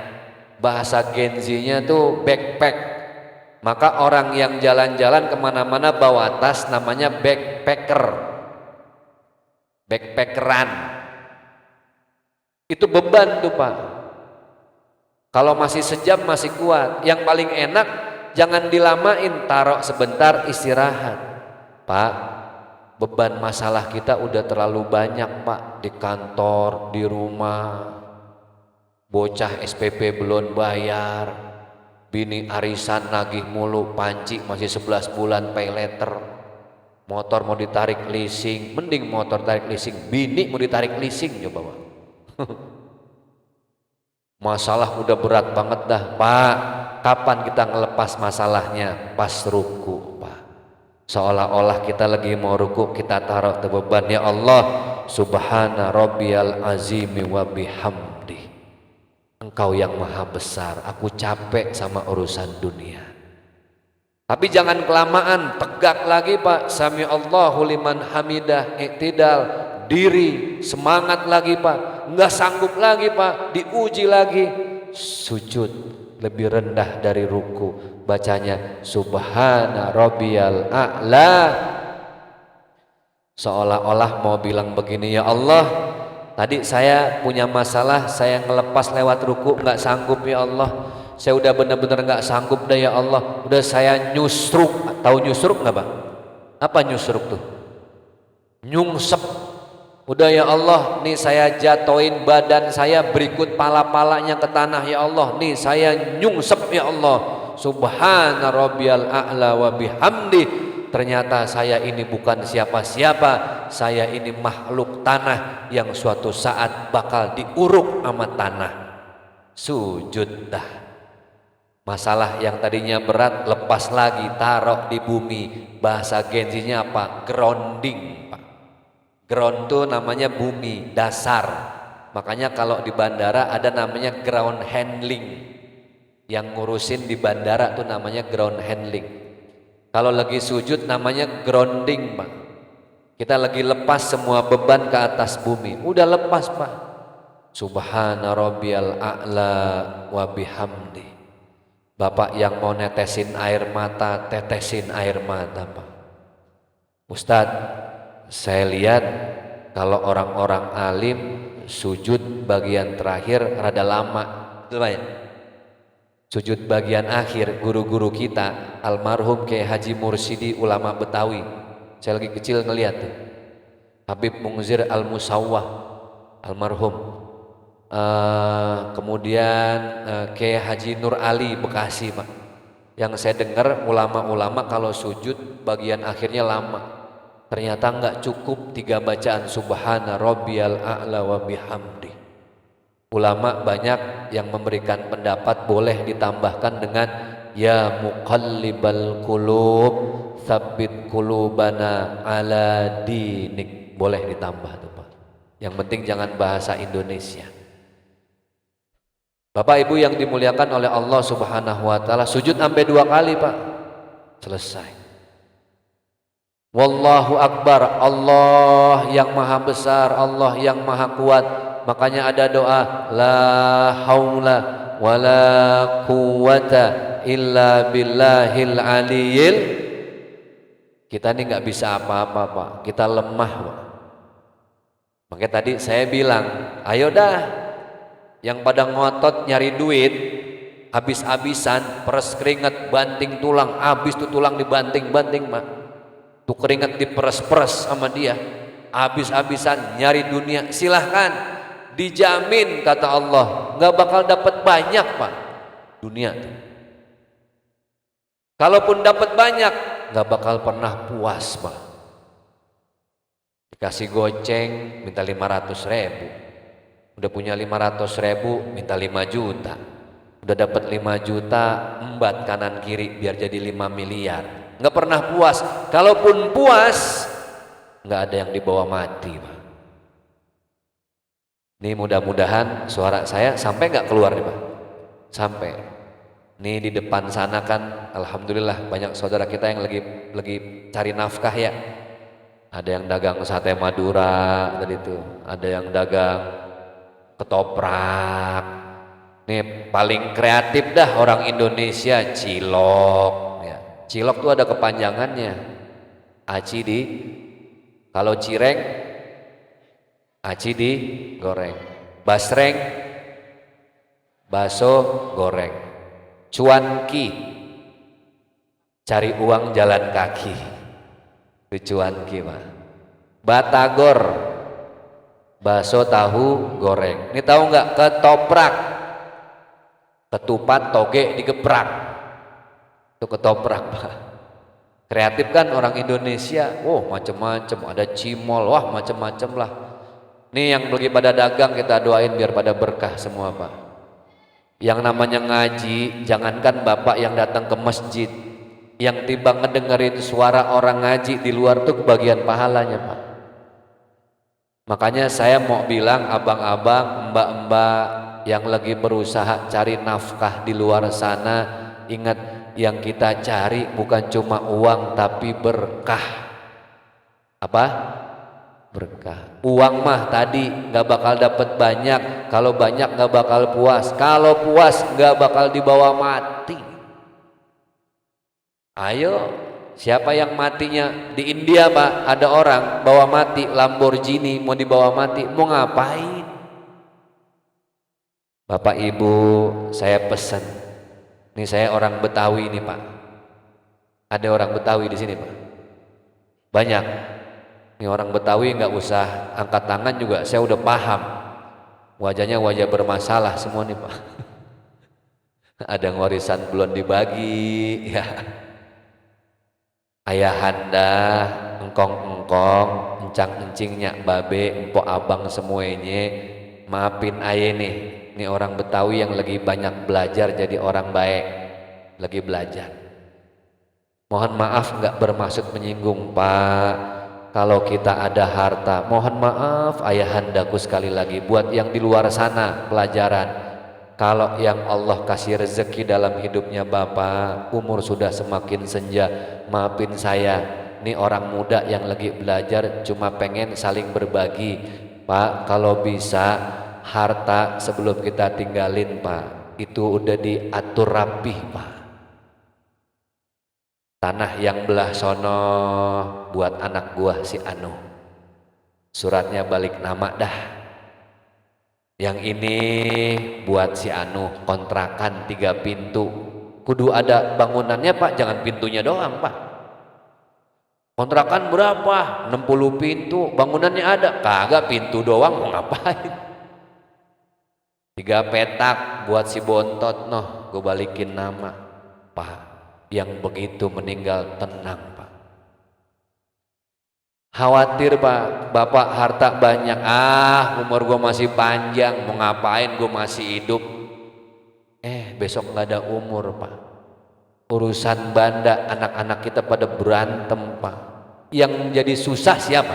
bahasa Gen Z-nya tuh backpack. Maka orang yang jalan-jalan kemana-mana bawa tas namanya backpacker, backpackeran. Itu beban tuh Pak. Kalau masih sejam masih kuat. Yang paling enak jangan dilamain, taruh sebentar istirahat. Pak, beban masalah kita udah terlalu banyak Pak, di kantor, di rumah. Bocah SPP belum bayar, bini arisan nagih mulu, panci masih 11 bulan pay letter, motor mau ditarik leasing, mending motor tarik leasing, bini mau ditarik leasing coba Pak. Masalah udah berat banget dah Pak. Kapan kita ngelepas masalahnya? Pas ruku Pak. Seolah-olah kita lagi mau ruku, kita taruh ke beban. Ya Allah, subhana rabbiyal azimi wa bihamdi, Engkau yang maha besar, aku capek sama urusan dunia. Tapi jangan kelamaan, tegak lagi Pak. Sami Allahu liman hamidah, iktidal, diri, semangat lagi Pak. Enggak sanggup lagi Pak, diuji lagi, sujud lebih rendah dari ruku, bacanya subhana rabbiyal a'la. Seolah-olah mau bilang begini, ya Allah, tadi saya punya masalah, saya ngelepas lewat ruku nggak sanggup ya Allah. Saya udah benar-benar nggak sanggup dah ya Allah. Udah saya nyusruk, tahu nyusruk nggak Pak? Apa nyusruk tuh? Nyungsep. Udah ya Allah, nih saya jatoin badan saya berikut pala-palanya ke tanah ya Allah. Nih saya nyungsep ya Allah. Subhana rabbiyal a'la wa bihamdi. Ternyata saya ini bukan siapa-siapa. Saya ini makhluk tanah yang suatu saat bakal diuruk sama tanah. Sujud dah. Masalah yang tadinya berat lepas lagi, taruh di bumi. Bahasa Gen Z-nya apa? Grounding Pak. Ground itu namanya bumi, dasar. Makanya kalau di bandara ada namanya ground handling. Yang ngurusin di bandara tuh namanya ground handling. Kalau lagi sujud namanya grounding Pak. Kita lagi lepas semua beban ke atas bumi. Udah lepas Pak. Subhana rabbiyal a'la wa bihamdi. Bapak yang mau netesin air mata, tetesin air mata Pak. Ustadz, saya lihat kalau orang-orang alim sujud bagian terakhir rada lama. Betul Pak ya? Sujud bagian akhir, guru-guru kita almarhum Kiai Haji Mursidi, ulama Betawi. Saya lagi kecil ngeliat tuh. Habib Mungzir Al-Musawwah almarhum. Kemudian Kiai Haji Nur Ali Bekasi Pak. Yang saya dengar ulama-ulama kalau sujud bagian akhirnya lama. Ternyata enggak cukup 3 bacaan subhana rabbiyal a'la wa bihamdi. Ulama banyak yang memberikan pendapat boleh ditambahkan dengan ya muqallibal qulub tsabbit qulubana ala dinik. Boleh ditambah tuh Pak. Yang penting jangan bahasa Indonesia. Bapak Ibu yang dimuliakan oleh Allah Subhanahu wa taala, sujud sampai 2 kali Pak. Selesai. Wallahu akbar, Allah yang maha besar, Allah yang maha kuat. Makanya ada doa la haula wala quwata illa billahil aliyil. Kita ini nggak bisa apa-apa Pak, kita lemah Pak. Makanya tadi saya bilang, ayo dah yang pada ngotot nyari duit habis-habisan, peres keringat, banting tulang, habis tuh tulang dibanting-banting Pak. Tuh keringat diperes-peres sama dia, habis-habisan nyari dunia, silahkan, dijamin kata Allah nggak bakal dapat banyak Pak dunia tuh. Kalaupun dapat banyak nggak bakal pernah puas Pak. Dikasih goceng minta 500.000, udah punya 500.000 minta 5 juta, udah dapat 5 juta embat kanan kiri biar jadi 5 miliar. Nggak pernah puas. Kalaupun puas nggak ada yang dibawa mati Pak. Ini mudah-mudahan suara saya sampai nggak keluar nih Pak. Sampai. Nih di depan sana kan alhamdulillah banyak saudara kita yang lagi cari nafkah ya. Ada yang dagang sate Madura tadi itu, ada yang dagang ketoprak. Nih paling kreatif dah orang Indonesia, cilok ya. Cilok tuh ada kepanjangannya. Aci di, kalau cireng aci di goreng. Basreng bakso goreng. Cuanki cari uang jalan kaki. Itu cuanki mah. Batagor bakso tahu goreng. Ini tahu nggak? Ketoprak, ketupat toge digeprak, itu ketoprak Pak. Kreatif kan orang Indonesia. Oh macem-macem, ada cimol, wah macem-macem lah. Nih yang lagi pada dagang kita doain biar pada berkah semua Pak. Yang namanya ngaji, jangankan Bapak yang datang ke masjid, yang tiba ngedengerin suara orang ngaji di luar tuh kebagian pahalanya Pak. Makanya saya mau bilang abang-abang, mbak-mbak yang lagi berusaha cari nafkah di luar sana, ingat yang kita cari bukan cuma uang tapi berkah. Apa? Berkah. Uang mah tadi nggak bakal dapat banyak, kalau banyak nggak bakal puas, kalau puas nggak bakal dibawa mati. Ayo, siapa yang matinya di India Pak, ada orang bawa mati Lamborghini, mau dibawa mati, mau ngapain? Bapak Ibu, saya pesan, ini saya orang Betawi nih Pak, ada orang Betawi di sini Pak, banyak. Ini orang Betawi nggak usah angkat tangan juga, saya udah paham. Wajahnya wajah bermasalah semua nih Pak. Ada yang warisan belum dibagi, ya. Ayahanda, engkong-engkong, encang-encingnya, babe, empok abang semuanya, maafin aye nih. Ini orang Betawi yang lagi banyak belajar jadi orang baik, lagi belajar. Mohon maaf nggak bermaksud menyinggung Pak. Kalau kita ada harta, mohon maaf ayahandaku sekali lagi. Buat yang di luar sana pelajaran, kalau yang Allah kasih rezeki dalam hidupnya Bapak, umur sudah semakin senja, maafin saya, ini orang muda yang lagi belajar cuma pengen saling berbagi Pak. Kalau bisa harta sebelum kita tinggalin Pak, itu udah diatur rapih Pak. Tanah yang belah sono buat anak gua si Anu, suratnya balik nama dah. Yang ini buat si Anu, kontrakan 3 pintu, kudu ada bangunannya Pak, jangan pintunya doang Pak. Kontrakan berapa? 60 pintu, bangunannya ada? Kagak, pintu doang mau ngapain? 3 petak buat si bontot, noh gue balikin nama Pak. Yang begitu meninggal tenang Pak. Khawatir Pak, Bapak harta banyak, umur gue masih panjang, mau ngapain gue masih hidup. Besok gak ada umur Pak. Urusan banda, anak-anak kita pada berantem Pak. Yang jadi susah siapa?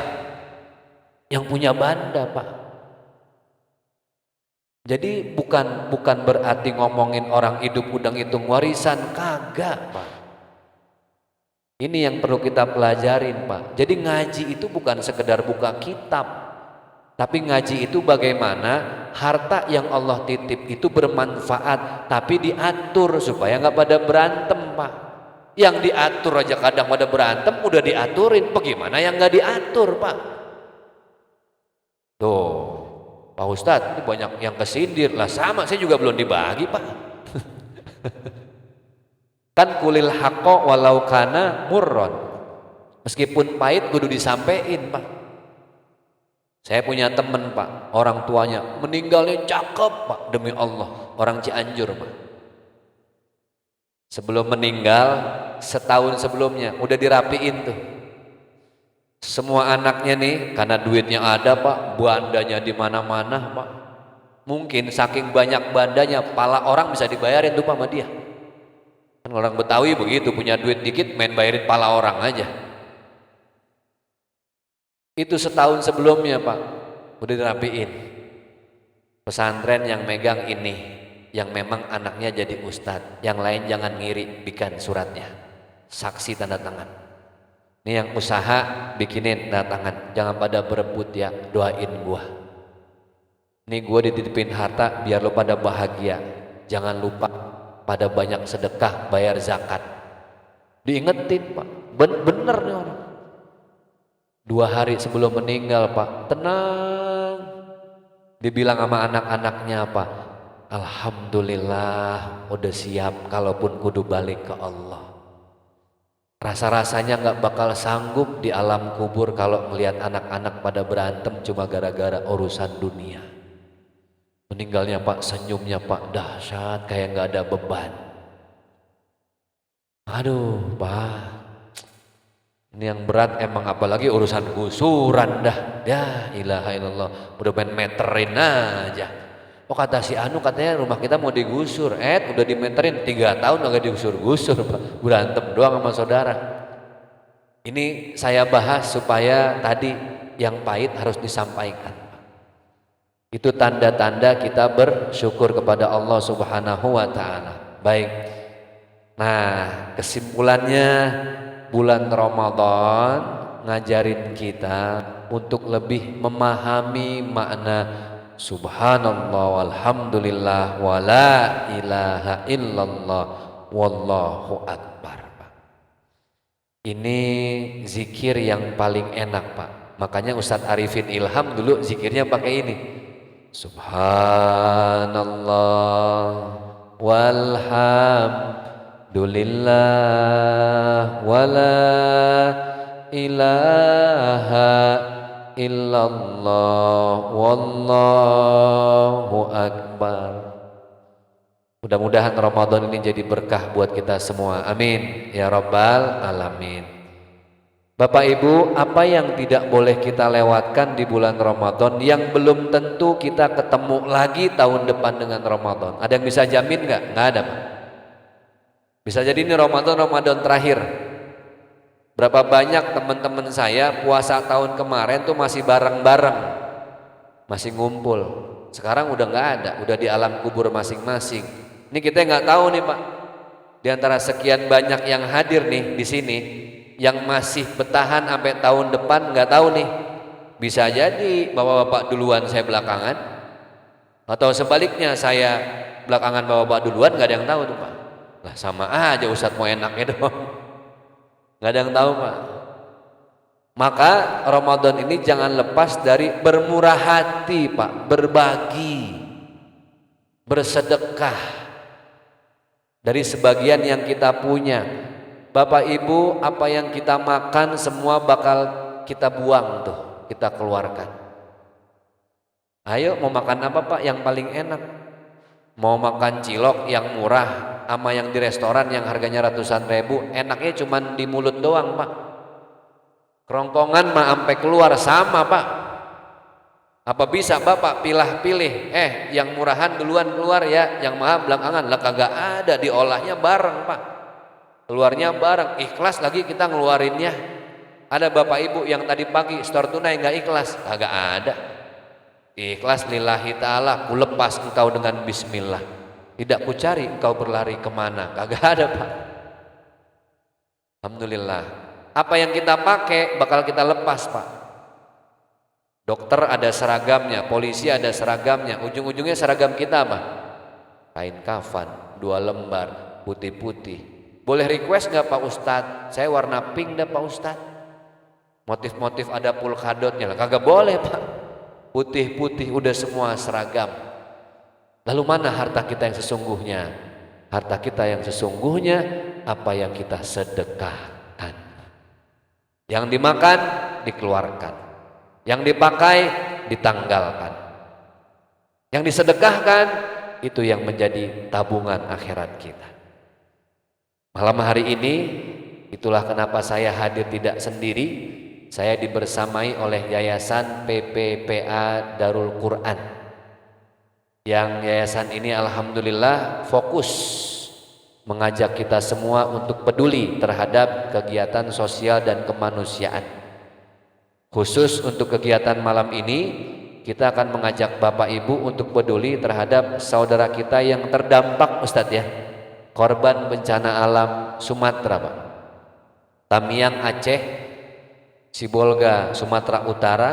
Yang punya banda Pak. Jadi bukan berarti ngomongin orang hidup udang hitung warisan, kagak Pak. Ini yang perlu kita pelajarin Pak. Jadi ngaji itu bukan sekedar buka kitab, tapi ngaji itu bagaimana harta yang Allah titip itu bermanfaat, tapi diatur supaya nggak pada berantem Pak. Yang diatur aja kadang pada berantem, udah diaturin, bagaimana yang nggak diatur Pak? Tuh Pak Ustadz, ini banyak yang kesindir lah, sama saya juga belum dibagi Pak. Kan kulil haqqo walau kana murron, meskipun pahit kudu disampein Pak. Saya punya temen Pak, orang tuanya meninggalnya cakep Pak, demi Allah, orang Cianjur Pak. Sebelum meninggal, setahun sebelumnya udah dirapiin tuh semua anaknya nih, karena duitnya ada Pak, bandanya di mana-mana Pak. Mungkin saking banyak bandanya, pala orang bisa dibayarin tuh Pak sama dia. Kan orang Betawi begitu, punya duit dikit main bayarin pala orang aja. Itu setahun sebelumnya Pak, udah dirapiin. Pesantren yang megang ini, yang memang anaknya jadi ustadz, yang lain jangan ngiri, bikin suratnya, saksi tanda tangan. Nih yang usaha bikinin tangan, jangan pada berebut ya, doain gua. Nih gua dititipin harta biar lo pada bahagia. Jangan lupa pada banyak sedekah, bayar zakat. Diingetin Pak, bener nih orang. 2 hari sebelum meninggal Pak, tenang. Dibilang sama anak-anaknya apa? Alhamdulillah udah siap kalaupun kudu balik ke Allah. Rasa-rasanya gak bakal sanggup di alam kubur kalau melihat anak-anak pada berantem cuma gara-gara urusan dunia. Meninggalnya Pak, senyumnya Pak dahsyat, kayak gak ada beban. Aduh Pak, ini yang berat emang, apalagi urusan gusuran dah. Ya ilaha illallah, udah main meterin aja. Oh kata si Anu katanya rumah kita mau digusur, udah dimeterin 3 tahun agak digusur-gusur Pak. Berantem doang sama saudara. Ini saya bahas supaya tadi yang pahit harus disampaikan. Itu tanda-tanda kita bersyukur kepada Allah Subhanahu wa taala. Baik. Nah, kesimpulannya bulan Ramadan ngajarin kita untuk lebih memahami makna subhanallah walhamdulillah wala ilaha illallah wallahu akbar. Ini zikir yang paling enak Pak. Makanya Ustadz Arifin Ilham dulu zikirnya pakai ini. Subhanallah walhamdulillah wala ilaha illallah wallahu akbar. Mudah-mudahan Ramadan ini jadi berkah buat kita semua. Amin ya rabbal alamin. Bapak Ibu, apa yang tidak boleh kita lewatkan di bulan Ramadan yang belum tentu kita ketemu lagi tahun depan dengan Ramadan? Ada yang bisa jamin nggak? Nggak ada Pak. Bisa jadi ini Ramadan terakhir. Berapa banyak teman-teman saya puasa tahun kemarin tuh masih bareng-bareng, masih ngumpul. Sekarang udah nggak ada, udah di alam kubur masing-masing. Ini kita nggak tahu nih Pak. Di antara sekian banyak yang hadir nih di sini, yang masih bertahan sampai tahun depan nggak tahu nih. Bisa jadi bapak-bapak duluan, saya belakangan, atau sebaliknya saya belakangan bapak-bapak duluan, nggak ada yang tahu tuh Pak. Lah sama aja Ustadz mau enaknya dong. Nggak ada yang tahu Pak. Maka Ramadan ini jangan lepas dari bermurah hati Pak, berbagi, bersedekah dari sebagian yang kita punya. Bapak Ibu, apa yang kita makan semua bakal kita buang tuh, kita keluarkan. Ayo mau makan apa Pak yang paling enak? Mau makan cilok yang murah sama yang di restoran yang harganya ratusan ribu, enaknya cuman di mulut doang Pak. Kerongkongan mah sampai keluar sama Pak. Apa bisa Bapak pilih-pilih, yang murahan duluan keluar ya, yang mahal belakangan? Lah kagak ada, diolahnya bareng Pak. Keluarnya bareng, ikhlas lagi kita ngeluarinnya. Ada Bapak Ibu yang tadi pagi store tunai nggak ikhlas? Kagak ada. Ikhlas lillahi ta'ala, ku lepas engkau dengan bismillah. Tidak ku cari engkau berlari kemana. Kagak ada Pak. Alhamdulillah. Apa yang kita pakai bakal kita lepas Pak. Dokter ada seragamnya, polisi ada seragamnya. Ujung-ujungnya seragam kita apa? Kain kafan 2 lembar putih-putih. Boleh request nggak Pak Ustadz? Saya warna pink dah Pak Ustadz. Motif-motif ada polkadotnya lah. Kagak boleh Pak. Putih-putih udah semua seragam. Lalu mana harta kita yang sesungguhnya? Harta kita yang sesungguhnya apa yang kita sedekahkan. Yang dimakan dikeluarkan. Yang dipakai ditanggalkan. Yang disedekahkan itu yang menjadi tabungan akhirat kita. Malam hari ini itulah kenapa saya hadir tidak sendiri. Saya dibersamai oleh Yayasan PPPA Darul Quran. Yang yayasan ini alhamdulillah fokus mengajak kita semua untuk peduli terhadap kegiatan sosial dan kemanusiaan. Khusus untuk kegiatan malam ini, kita akan mengajak Bapak Ibu untuk peduli terhadap saudara kita yang terdampak Ustadz ya, korban bencana alam Sumatera Pak. Tamiang Aceh Sibolga Sumatera Utara,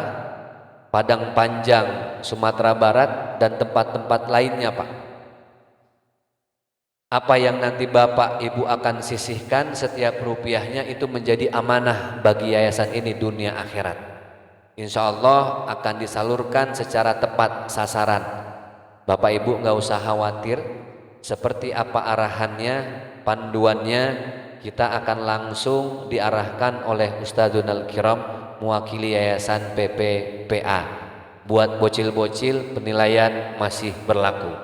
Padang Panjang Sumatera Barat, dan tempat-tempat lainnya Pak. Apa yang nanti Bapak Ibu akan sisihkan setiap rupiahnya itu menjadi amanah bagi yayasan ini dunia akhirat. Insya Allah akan disalurkan secara tepat sasaran. Bapak Ibu nggak usah khawatir, seperti apa arahannya, panduannya, kita akan langsung diarahkan oleh Ustadzunal Kiram mewakili Yayasan PPPA. Buat bocil-bocil penilaian masih berlaku.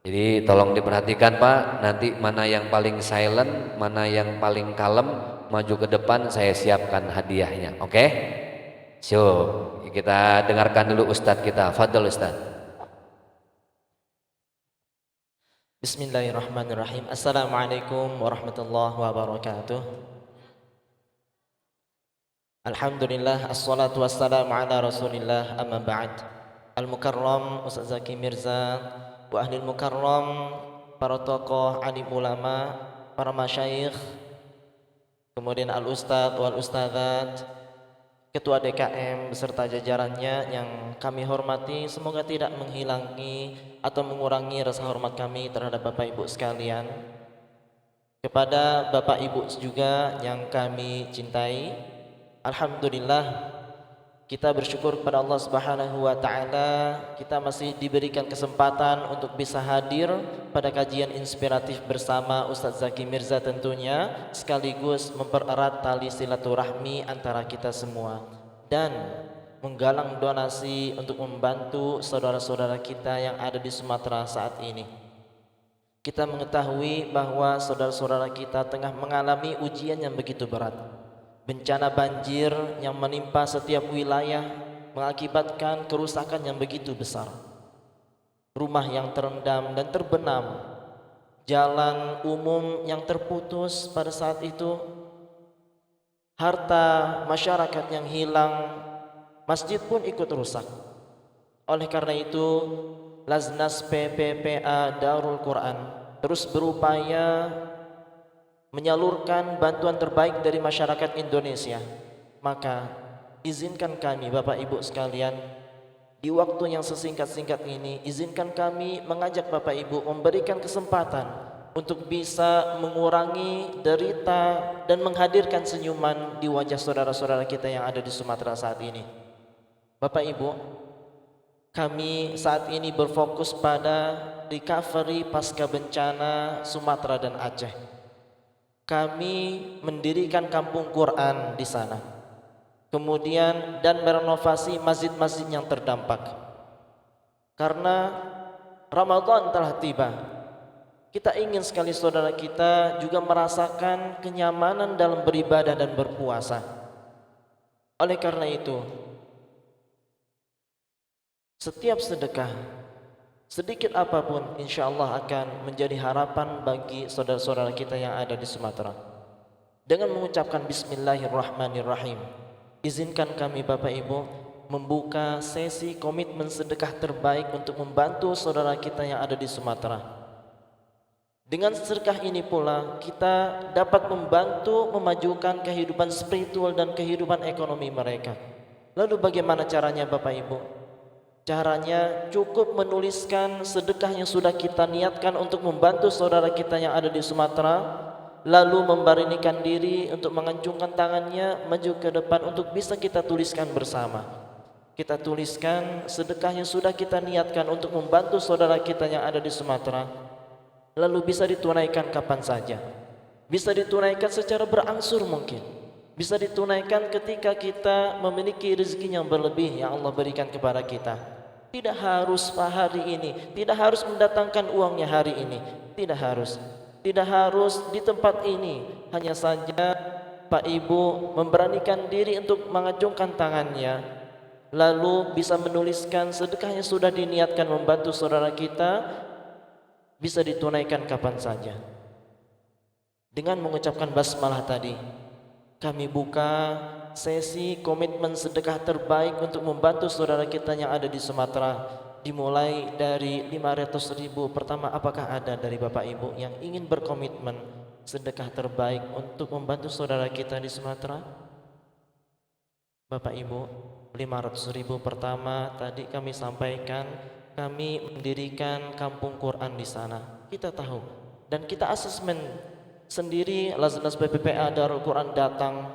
Jadi tolong diperhatikan Pak, nanti mana yang paling silent, mana yang paling kalem, maju ke depan, saya siapkan hadiahnya. Oke? So, kita dengarkan dulu Ustadz kita. Fadl Ustadz. Bismillahirrahmanirrahim. Assalamualaikum warahmatullahi wabarakatuh. Alhamdulillah, assalatu wassalamu ala rasulillah, amma ba'd. Al-Mukarram Ustaz Zaki Mirza wa ahlil mukarram, para tokoh, alim ulama, para masyayikh, kemudian al-ustadz wal ustadzat, ketua DKM beserta jajarannya yang kami hormati, semoga tidak menghilangi atau mengurangi rasa hormat kami terhadap Bapak Ibu sekalian. Kepada Bapak Ibu juga yang kami cintai, alhamdulillah kita bersyukur kepada Allah Subhanahu wa taala, kita masih diberikan kesempatan untuk bisa hadir pada kajian inspiratif bersama Ustaz Zaki Mirza tentunya, sekaligus mempererat tali silaturahmi antara kita semua dan menggalang donasi untuk membantu saudara-saudara kita yang ada di Sumatera saat ini. Kita mengetahui bahwa saudara-saudara kita tengah mengalami ujian yang begitu berat. Bencana banjir yang menimpa setiap wilayah mengakibatkan kerusakan yang begitu besar. Rumah yang terendam dan terbenam, jalan umum yang terputus pada saat itu, harta masyarakat yang hilang, masjid pun ikut rusak. Oleh karena itu, Laznas PPPA Darul Quran terus berupaya menyalurkan bantuan terbaik dari masyarakat Indonesia. Maka izinkan kami Bapak Ibu sekalian, di waktu yang sesingkat-singkat ini, izinkan kami mengajak Bapak Ibu memberikan kesempatan untuk bisa mengurangi derita dan menghadirkan senyuman di wajah saudara-saudara kita yang ada di Sumatera saat ini. Bapak Ibu, kami saat ini berfokus pada recovery pasca bencana Sumatera dan Aceh. Kami mendirikan kampung Quran di sana, kemudian dan merenovasi masjid-masjid yang terdampak. Karena Ramadan telah tiba, kita ingin sekali saudara kita juga merasakan kenyamanan dalam beribadah dan berpuasa. Oleh karena itu, setiap sedekah, sedikit apapun, insya Allah akan menjadi harapan bagi saudara-saudara kita yang ada di Sumatera. Dengan mengucapkan Bismillahirrahmanirrahim, izinkan kami Bapak Ibu membuka sesi komitmen sedekah terbaik untuk membantu saudara kita yang ada di Sumatera. Dengan sedekah ini pula kita dapat membantu memajukan kehidupan spiritual dan kehidupan ekonomi mereka. Lalu bagaimana caranya Bapak Ibu? Caranya cukup menuliskan sedekah yang sudah kita niatkan untuk membantu saudara kita yang ada di Sumatera, lalu memberanikan diri untuk mengacungkan tangannya maju ke depan untuk bisa kita tuliskan bersama. Kita tuliskan sedekah yang sudah kita niatkan untuk membantu saudara kita yang ada di Sumatera, lalu bisa ditunaikan kapan saja. Bisa ditunaikan secara berangsur mungkin, bisa ditunaikan ketika kita memiliki rezeki yang berlebih yang Allah berikan kepada kita. Tidak harus hari ini, tidak harus mendatangkan uangnya hari ini, tidak harus di tempat ini. Hanya saja Pak Ibu memberanikan diri untuk mengacungkan tangannya, lalu bisa menuliskan sedekah yang sudah diniatkan membantu saudara kita, bisa ditunaikan kapan saja. Dengan mengucapkan basmalah tadi, kami buka sesi komitmen sedekah terbaik untuk membantu saudara kita yang ada di Sumatera. Dimulai dari 500.000. Pertama, apakah ada dari Bapak Ibu yang ingin berkomitmen sedekah terbaik untuk membantu saudara kita di Sumatera? Bapak Ibu, 500.000 pertama tadi kami sampaikan, kami mendirikan kampung Quran di sana. Kita tahu dan kita asesmen sendiri. Laznas PPPA Darul Quran datang,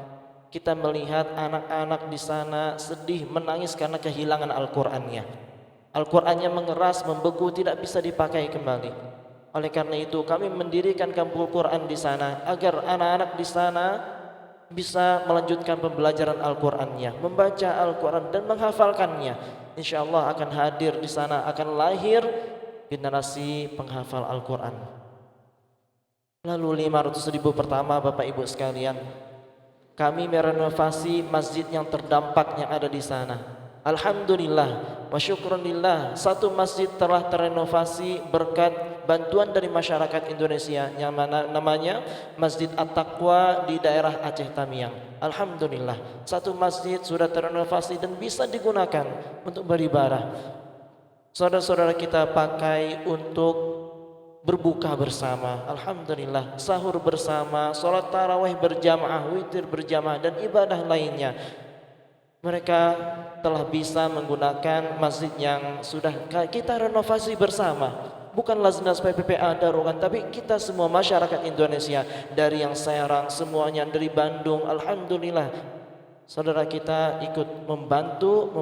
kita melihat anak-anak di sana sedih menangis karena kehilangan Al-Qur'annya. Al-Qur'annya mengeras, membeku, tidak bisa dipakai kembali. Oleh karena itu kami mendirikan kampung Quran di sana agar anak-anak di sana bisa melanjutkan pembelajaran Al-Qur'annya, membaca Al-Qur'an dan menghafalkannya. Insyaallah akan hadir di sana, akan lahir generasi penghafal Al-Qur'an. Lalu 500.000 pertama Bapak Ibu sekalian, kami merenovasi masjid yang terdampak yang ada di sana. Alhamdulillah wa syukranillah, satu masjid telah terenovasi berkat bantuan dari masyarakat Indonesia yang namanya Masjid At-Taqwa di daerah Aceh Tamiang. Alhamdulillah, satu masjid sudah terenovasi dan bisa digunakan untuk beribadah. Saudara-saudara kita pakai untuk berbuka bersama, alhamdulillah, sahur bersama, sholat tarawih berjamaah, witir berjamaah dan ibadah lainnya. Mereka telah bisa menggunakan masjid yang sudah kita renovasi bersama. Bukan Laznas PPPA Darul Quran, tapi kita semua masyarakat Indonesia, dari yang Serang semuanya, dari Bandung, alhamdulillah. Saudara kita ikut membantu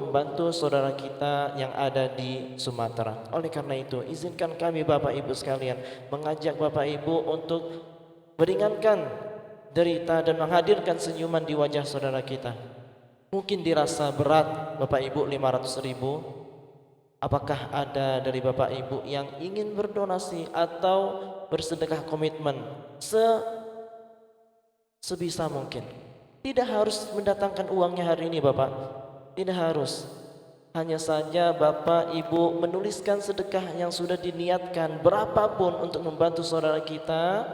saudara kita yang ada di Sumatera. Oleh karena itu, izinkan kami Bapak Ibu sekalian mengajak Bapak Ibu untuk meringankan derita dan menghadirkan senyuman di wajah saudara kita. Mungkin dirasa berat Bapak Ibu 500.000. Apakah ada dari Bapak Ibu yang ingin berdonasi atau bersedekah komitmen sebisa mungkin? Tidak harus mendatangkan uangnya hari ini Bapak, tidak harus. Hanya saja Bapak Ibu menuliskan sedekah yang sudah diniatkan berapapun untuk membantu saudara kita,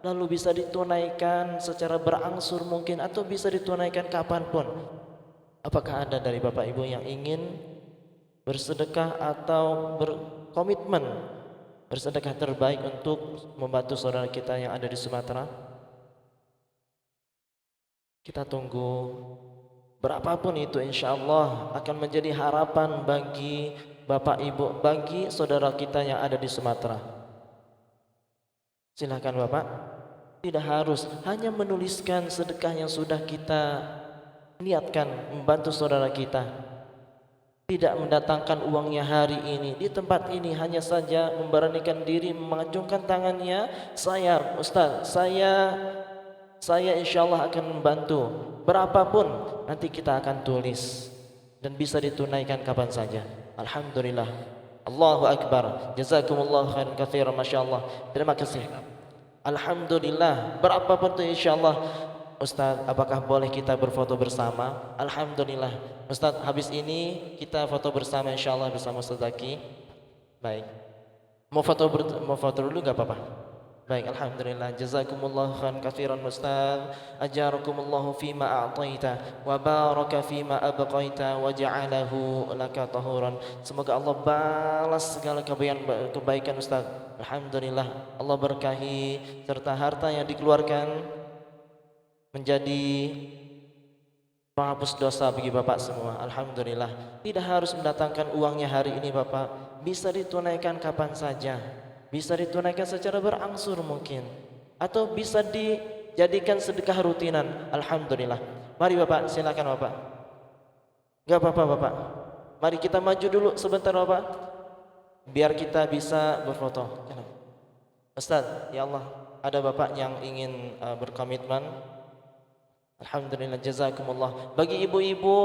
lalu bisa ditunaikan secara berangsur mungkin atau bisa ditunaikan kapanpun. Apakah ada dari Bapak Ibu yang ingin bersedekah atau berkomitmen bersedekah terbaik untuk membantu saudara kita yang ada di Sumatera? Kita tunggu. Berapapun itu insya Allah akan menjadi harapan bagi Bapak Ibu, bagi saudara kita yang ada di Sumatera. Silakan Bapak. Tidak harus hanya menuliskan sedekah yang sudah kita niatkan membantu saudara kita. Tidak mendatangkan uangnya hari ini di tempat ini, hanya saja memberanikan diri mengacungkan tangannya. Saya Ustaz, saya insyaallah akan membantu. Berapapun nanti kita akan tulis dan bisa ditunaikan kapan saja. Alhamdulillah. Allahu Akbar. Jazakumullah khairan katsiran, masyaallah. Terima kasih. Alhamdulillah. Berapapun itu insyaallah. Ustaz, apakah boleh kita berfoto bersama? Alhamdulillah. Ustaz, habis ini kita foto bersama insyaallah bersama Ustaz Zaki. Baik. Mau foto dulu enggak apa-apa? Baik, alhamdulillah. Jazakumullah khairan katsiran Ustaz. Ajarakumullahu fima a'taita wa baraka fima abqaita wa ja'alahu laka tahuran. Semoga Allah balas segala kebaikan Ustaz. Alhamdulillah. Allah berkahi serta harta yang dikeluarkan menjadi penghapus dosa bagi Bapak semua. Alhamdulillah. Tidak harus mendatangkan uangnya hari ini Bapak, bisa ditunaikan kapan saja, bisa ditunaikan secara berangsur mungkin, atau bisa dijadikan sedekah rutinan. Alhamdulillah. Mari Bapak, silakan Bapak. Gak apa-apa Bapak. Mari kita maju dulu sebentar Bapak, biar kita bisa berfoto. Ustaz, ya Allah, ada Bapak yang ingin berkomitmen. Alhamdulillah, jazakumullah. Bagi ibu-ibu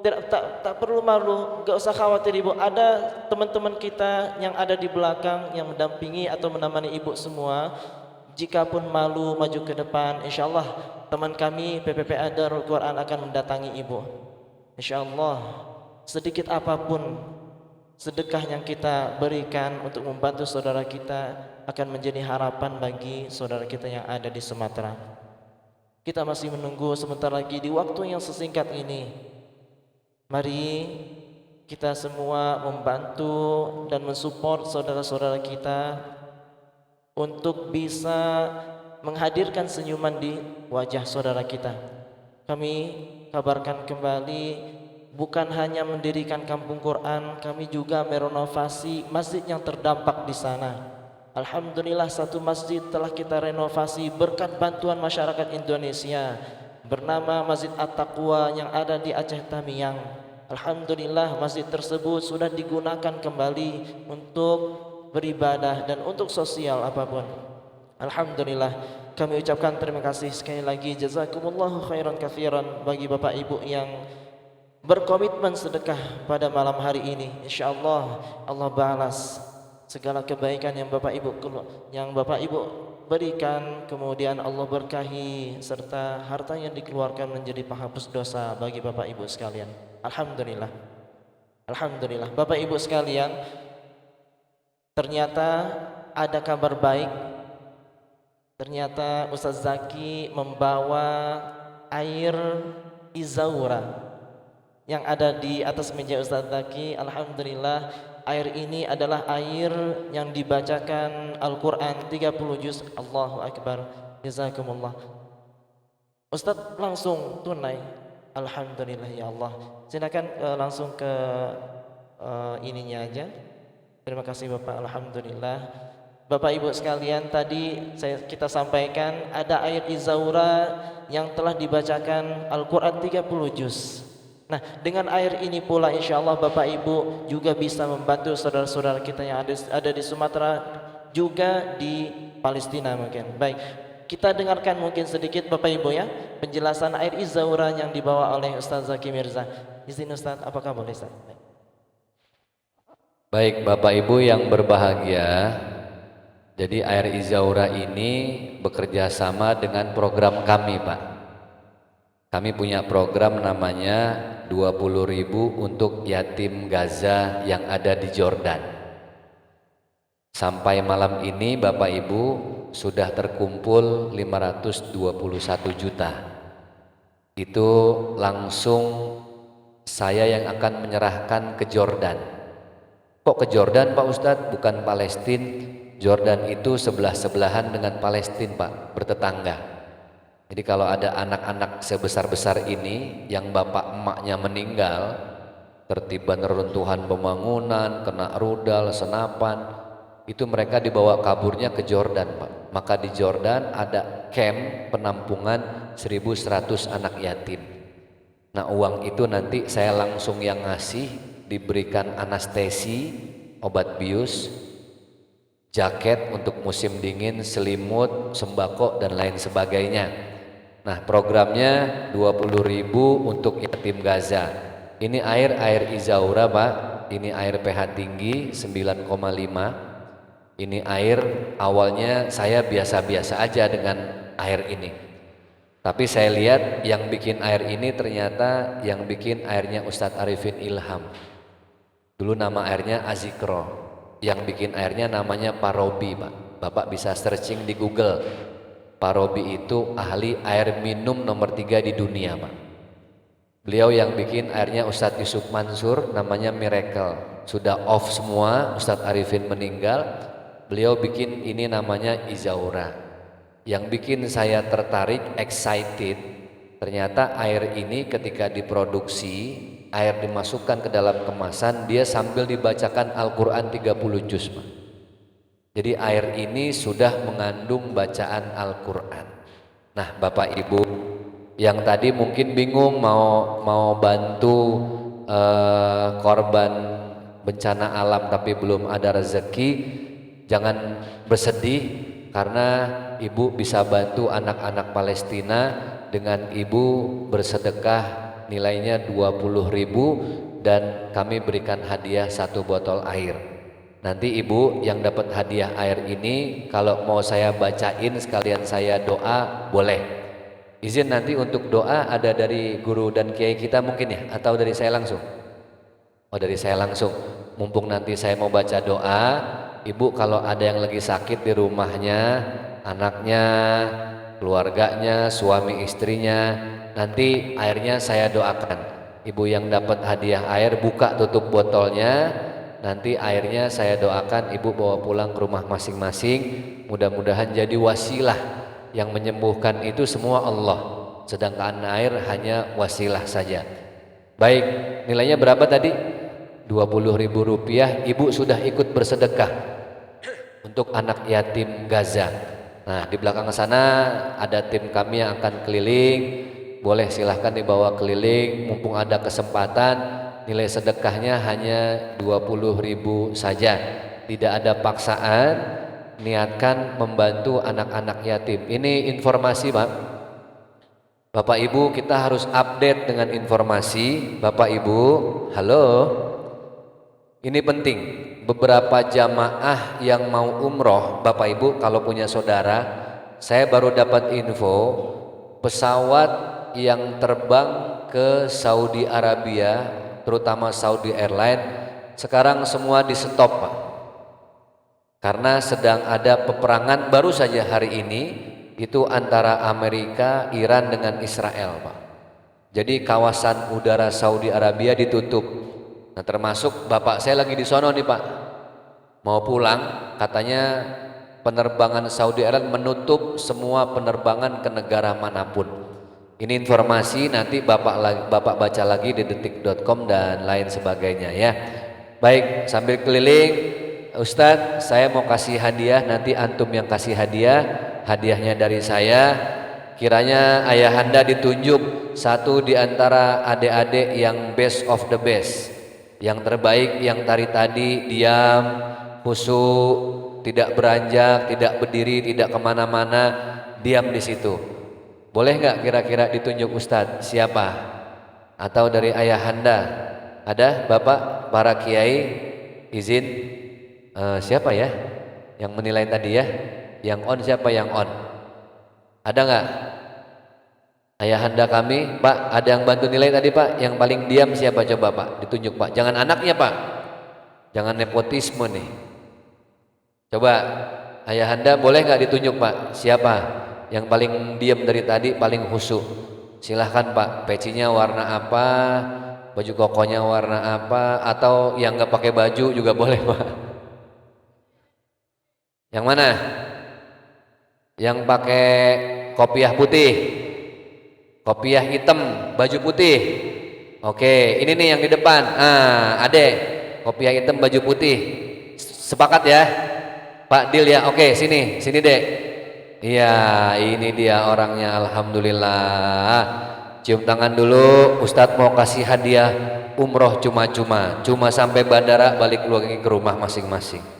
tak perlu malu, enggak usah khawatir ibu. Ada teman-teman kita yang ada di belakang yang mendampingi atau menemani ibu semua. Jikapun malu maju ke depan, insyaallah teman kami PPPA Darul Quran akan mendatangi ibu. Insyaallah sedikit apapun sedekah yang kita berikan untuk membantu saudara kita akan menjadi harapan bagi saudara kita yang ada di Sumatera. Kita masih menunggu sebentar lagi di waktu yang sesingkat ini. Mari kita semua membantu dan mensupport saudara-saudara kita untuk bisa menghadirkan senyuman di wajah saudara kita. Kami kabarkan kembali, bukan hanya mendirikan kampung Quran, kami juga merenovasi masjid yang terdampak di sana. Alhamdulillah satu masjid telah kita renovasi berkat bantuan masyarakat Indonesia, bernama Masjid At-Taqwa yang ada di Aceh Tamiang. Alhamdulillah masjid tersebut sudah digunakan kembali untuk beribadah dan untuk sosial apapun. Alhamdulillah, kami ucapkan terima kasih sekali lagi, jazakumullahu khairan katsiran bagi Bapak Ibu yang berkomitmen sedekah pada malam hari ini. Insyaallah Allah balas segala kebaikan yang Bapak Ibu berikan, kemudian Allah berkahi serta harta yang dikeluarkan menjadi penghapus dosa bagi Bapak Ibu sekalian. Alhamdulillah. Alhamdulillah. Bapak Ibu sekalian, ternyata ada kabar baik. Ternyata Ustaz Zaki membawa air Izaura yang ada di atas meja Ustaz Zaki. Alhamdulillah, air ini adalah air yang dibacakan Al-Quran 30 juz. Allahu Akbar. Jazakumullah. Ustaz langsung tunai. Alhamdulillah ya Allah. Silakan langsung ke ininya aja. Terima kasih Bapak. Alhamdulillah. Bapak Ibu sekalian, tadi kita sampaikan ada ayat Izaura yang telah dibacakan Al-Quran 30 juz. Nah, dengan air ini pula insya Allah Bapak Ibu juga bisa membantu saudara-saudara kita yang ada di Sumatera, juga di Palestina mungkin. Baik, kita dengarkan mungkin sedikit Bapak Ibu ya, penjelasan air Izaura yang dibawa oleh Ustaz Zaki Mirza. Izin Ustaz, apakah boleh Ustaz? Baik Bapak Ibu yang berbahagia, jadi air Izaura ini bekerja sama dengan program kami Pak. Kami punya program namanya 20.000 untuk yatim Gaza yang ada di Jordan. Sampai malam ini Bapak Ibu sudah terkumpul 521 juta. Itu langsung saya yang akan menyerahkan ke Jordan. Kok ke Jordan Pak Ustadz, bukan Palestina? Jordan itu sebelah-sebelahan dengan Palestina Pak, bertetangga. Jadi kalau ada anak-anak sebesar-besar ini yang bapak emaknya meninggal, tertiban reruntuhan pembangunan, kena rudal, senapan, itu mereka dibawa kaburnya ke Jordan Pak. Maka di Jordan ada camp penampungan 1.100 anak yatim. Nah uang itu nanti saya langsung yang ngasih, diberikan anestesi, obat bius, jaket untuk musim dingin, selimut, sembako dan lain sebagainya. Nah programnya 20.000 untuk yatim Gaza. Ini air Izaura Pak, ini air pH tinggi 9,5. Ini air awalnya saya biasa-biasa aja dengan air ini, tapi saya lihat yang bikin air ini ternyata yang bikin airnya Ustadz Arifin Ilham. Dulu nama airnya Azikro, yang bikin airnya namanya Parobi Pak. Bapak bisa searching di Google. Parobi itu ahli air minum nomor 3 di dunia Pak. Beliau yang bikin airnya Ustadz Yusuf Mansur, namanya Miracle. Sudah off semua, Ustadz Arifin meninggal, beliau bikin ini namanya Izaura. Yang bikin saya tertarik, excited, ternyata air ini ketika diproduksi, air dimasukkan ke dalam kemasan, dia sambil dibacakan Al-Quran 30 juz Pak. Jadi air ini sudah mengandung bacaan Al-Quran. Nah Bapak Ibu yang tadi mungkin bingung mau bantu korban bencana alam tapi belum ada rezeki, jangan bersedih karena Ibu bisa bantu anak-anak Palestina dengan Ibu bersedekah nilainya 20.000 dan kami berikan hadiah 1 botol air. Nanti Ibu yang dapat hadiah air ini kalau mau saya bacain sekalian saya doa boleh. Izin nanti untuk doa ada dari guru dan kiai kita mungkin ya, atau dari saya langsung? Oh dari saya langsung. Mumpung nanti saya mau baca doa, Ibu kalau ada yang lagi sakit di rumahnya, anaknya, keluarganya, suami istrinya, nanti airnya saya doakan. Ibu yang dapat hadiah air buka tutup botolnya, nanti airnya saya doakan Ibu bawa pulang ke rumah masing-masing. Mudah-mudahan jadi wasilah, yang menyembuhkan itu semua Allah. sedangkan air hanya wasilah saja. Baik, nilainya berapa tadi? Rp20.000. Ibu sudah ikut bersedekah untuk anak yatim Gaza. Nah, di belakang sana ada tim kami yang akan keliling. Boleh silahkan dibawa keliling, mumpung ada kesempatan. Nilai sedekahnya hanya 20.000 saja. Tidak ada paksaan, niatkan membantu anak-anak yatim. Ini informasi, Pak. Bapak Ibu, kita harus update dengan informasi. Bapak Ibu, halo. Ini penting. Beberapa jamaah yang mau umroh, Bapak Ibu kalau punya saudara, saya baru dapat info pesawat yang terbang ke Saudi Arabia, terutama Saudi Airlines, sekarang semua di stop, Pak. Karena sedang ada peperangan baru saja hari ini itu antara Amerika, Iran dengan Israel, Pak. Jadi kawasan udara Saudi Arabia ditutup. Nah, termasuk bapak saya lagi di sono nih, Pak. Mau pulang, katanya penerbangan Saudi Arabia menutup semua penerbangan ke negara manapun. Ini informasi, nanti bapak baca lagi di detik.com dan lain sebagainya ya. Baik, sambil keliling, Ustadz, saya mau kasih hadiah, nanti antum yang kasih hadiah. Hadiahnya dari saya. Kiranya ayahanda ditunjuk satu di antara adik-adik yang best of the best, yang terbaik, yang tadi diam, khusyuk, tidak beranjak, tidak berdiri, tidak kemana-mana, diam di situ. Boleh nggak kira-kira ditunjuk Ustadz? Siapa? Atau dari ayahanda? Ada bapak, para kiai, izin. Siapa ya yang menilai tadi ya? Yang on siapa yang on? Ada nggak? Ayahanda kami, Pak, ada yang bantu nilai tadi, Pak? Yang paling diam siapa coba, Pak? Ditunjuk, Pak. Jangan anaknya, Pak. Jangan nepotisme nih. Coba ayahanda boleh nggak ditunjuk, Pak? Siapa yang paling diam dari tadi, paling khusyuk? Silahkan, Pak. Pecinya warna apa? Baju kokonya warna apa? Atau yang nggak pakai baju juga boleh, Pak. Yang mana? Yang pakai kopiah putih, kopiah hitam, baju putih. Oke, ini nih yang di depan. Adek, kopiah hitam, baju putih. Sepakat ya, Pak Dil ya. Oke, sini Dek. Iya, ini dia orangnya. Alhamdulillah. Cium tangan dulu. Ustadz mau kasih hadiah umroh cuma sampai bandara, balik lagi ke rumah masing-masing.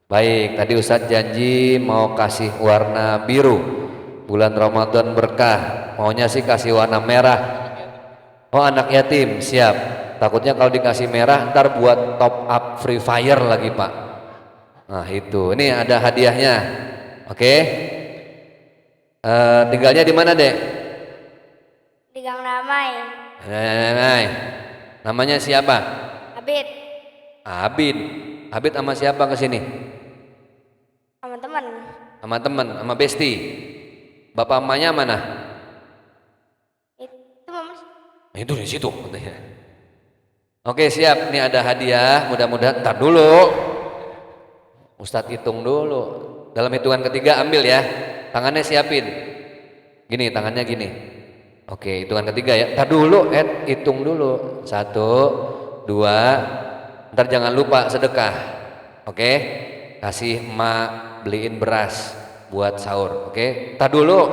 Baik, tadi Ustadz janji mau kasih warna biru. Bulan Ramadan berkah. Maunya sih kasih warna merah. Oh, anak yatim, siap. Takutnya kalau dikasih merah ntar buat top up Free Fire lagi, Pak. Nah itu, ini ada hadiahnya. Oke. Tinggalnya di mana, Dek? Di Gang Ramai. Namanya siapa? Abid. Abid sama siapa kesini? Sama teman. Sama teman, sama besti. Bapak emaknya mana? Itu Mas. Itu di situ. Oke, siap. Ini ada hadiah. Mudah-mudahan. Ntar dulu. Ustadz hitung dulu. Dalam hitungan ketiga ambil ya. Tangannya siapin. Gini, tangannya gini. Oke, hitungan ketiga ya. Ntar dulu, hitung dulu. 1, 2. Ntar jangan lupa sedekah. Oke, kasih emak beliin beras buat sahur. Oke, ntar dulu.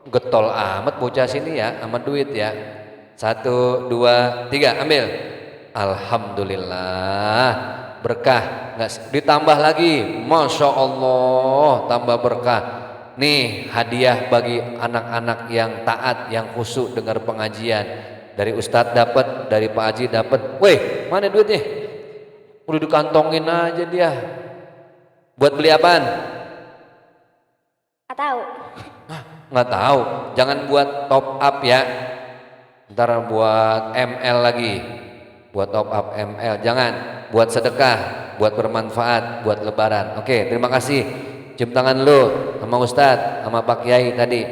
Getol amat bocah sini ya, amat duit ya. 1, 2, 3, ambil. Alhamdulillah, berkah. Nggak ditambah lagi, masya Allah, tambah berkah. Nih hadiah bagi anak-anak yang taat, yang khusyuk dengar pengajian. Dari Ustadz dapat, dari Pak Haji dapat. Weh, mana duitnya? Udah dikantongin aja dia. Buat beli apaan? Nggak tahu. Nggak tahu. Jangan buat top up ya. Ntar buat ML lagi. Buat top up ML. Jangan. Buat sedekah, buat bermanfaat, buat lebaran. Oke, terima kasih. Cium tangan lu sama Ustadz, sama Pak Kiai tadi.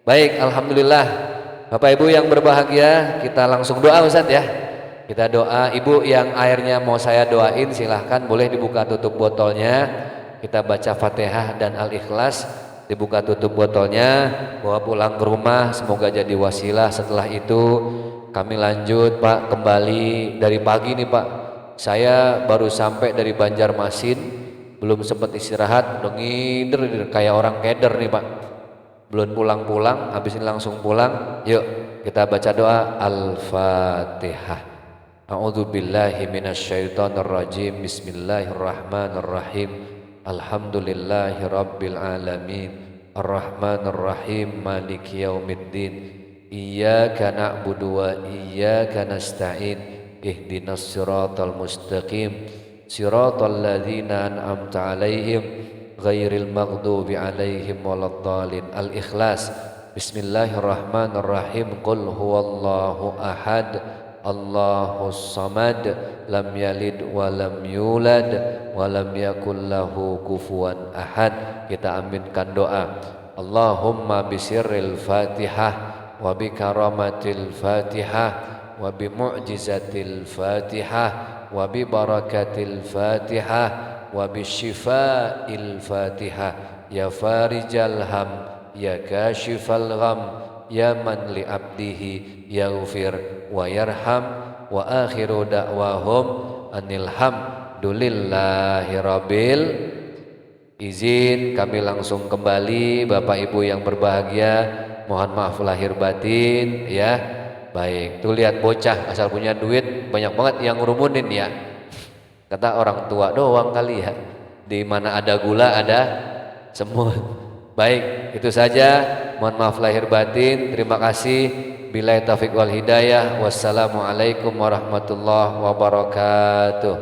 Baik, alhamdulillah. Bapak Ibu yang berbahagia, kita langsung doa Ustadz ya. Kita doa. Ibu yang airnya mau saya doain silahkan, boleh dibuka tutup botolnya. Kita baca Fatihah dan Al-Ikhlas. dibuka tutup botolnya, bawa pulang ke rumah, semoga jadi wasilah. Setelah itu kami lanjut Pak, kembali dari pagi nih Pak, saya baru sampai dari Banjarmasin, belum sempat istirahat, udah ngider kayak orang keder nih Pak, belum pulang-pulang, habis ini langsung pulang. Yuk kita baca doa Al-Fatihah. A'udzu billahi minasyaitonir rajim. Bismillahirrahmanirrahim. Alhamdulillahi rabbil alamin. Arrahmanir rahim. Maliki yaumiddin. Iyyaka na'budu wa iyyaka nasta'in. Ihdinas siratal mustaqim. Siratal ladzina an'amta 'alaihim ghairil maghdubi 'alaihim waladdallin. Al-Ikhlas. Bismillahirrahmanirrahim. Qul huwallahu ahad. Allahus samad, lam yalid wa lam yulad wa lam yakul lahu kufuwan ahad. Kita aminkan doa. Allahumma bisirril Fatihah wa bi karamatil Fatihah wa bi mu'jizatil Fatihah wa bi barakatil Fatihah wa bi syifail Fatihah. Ya farijal ham, ya kashifal gham, ya man li abdihi yaghfir wa yarham. Wa akhiru da'wahum anil hamdulillahi rabbil. Izin kami langsung kembali Bapak Ibu yang berbahagia, mohon maaf lahir batin ya. Baik, tuh lihat bocah asal punya duit banyak banget yang ngurumunin ya. Kata orang tua doang kali ya, di mana ada gula ada semut. Baik, itu saja, mohon maaf lahir batin. Terima kasih. Billahi taufiq wal hidayah. Wassalamualaikum warahmatullahi wabarakatuh.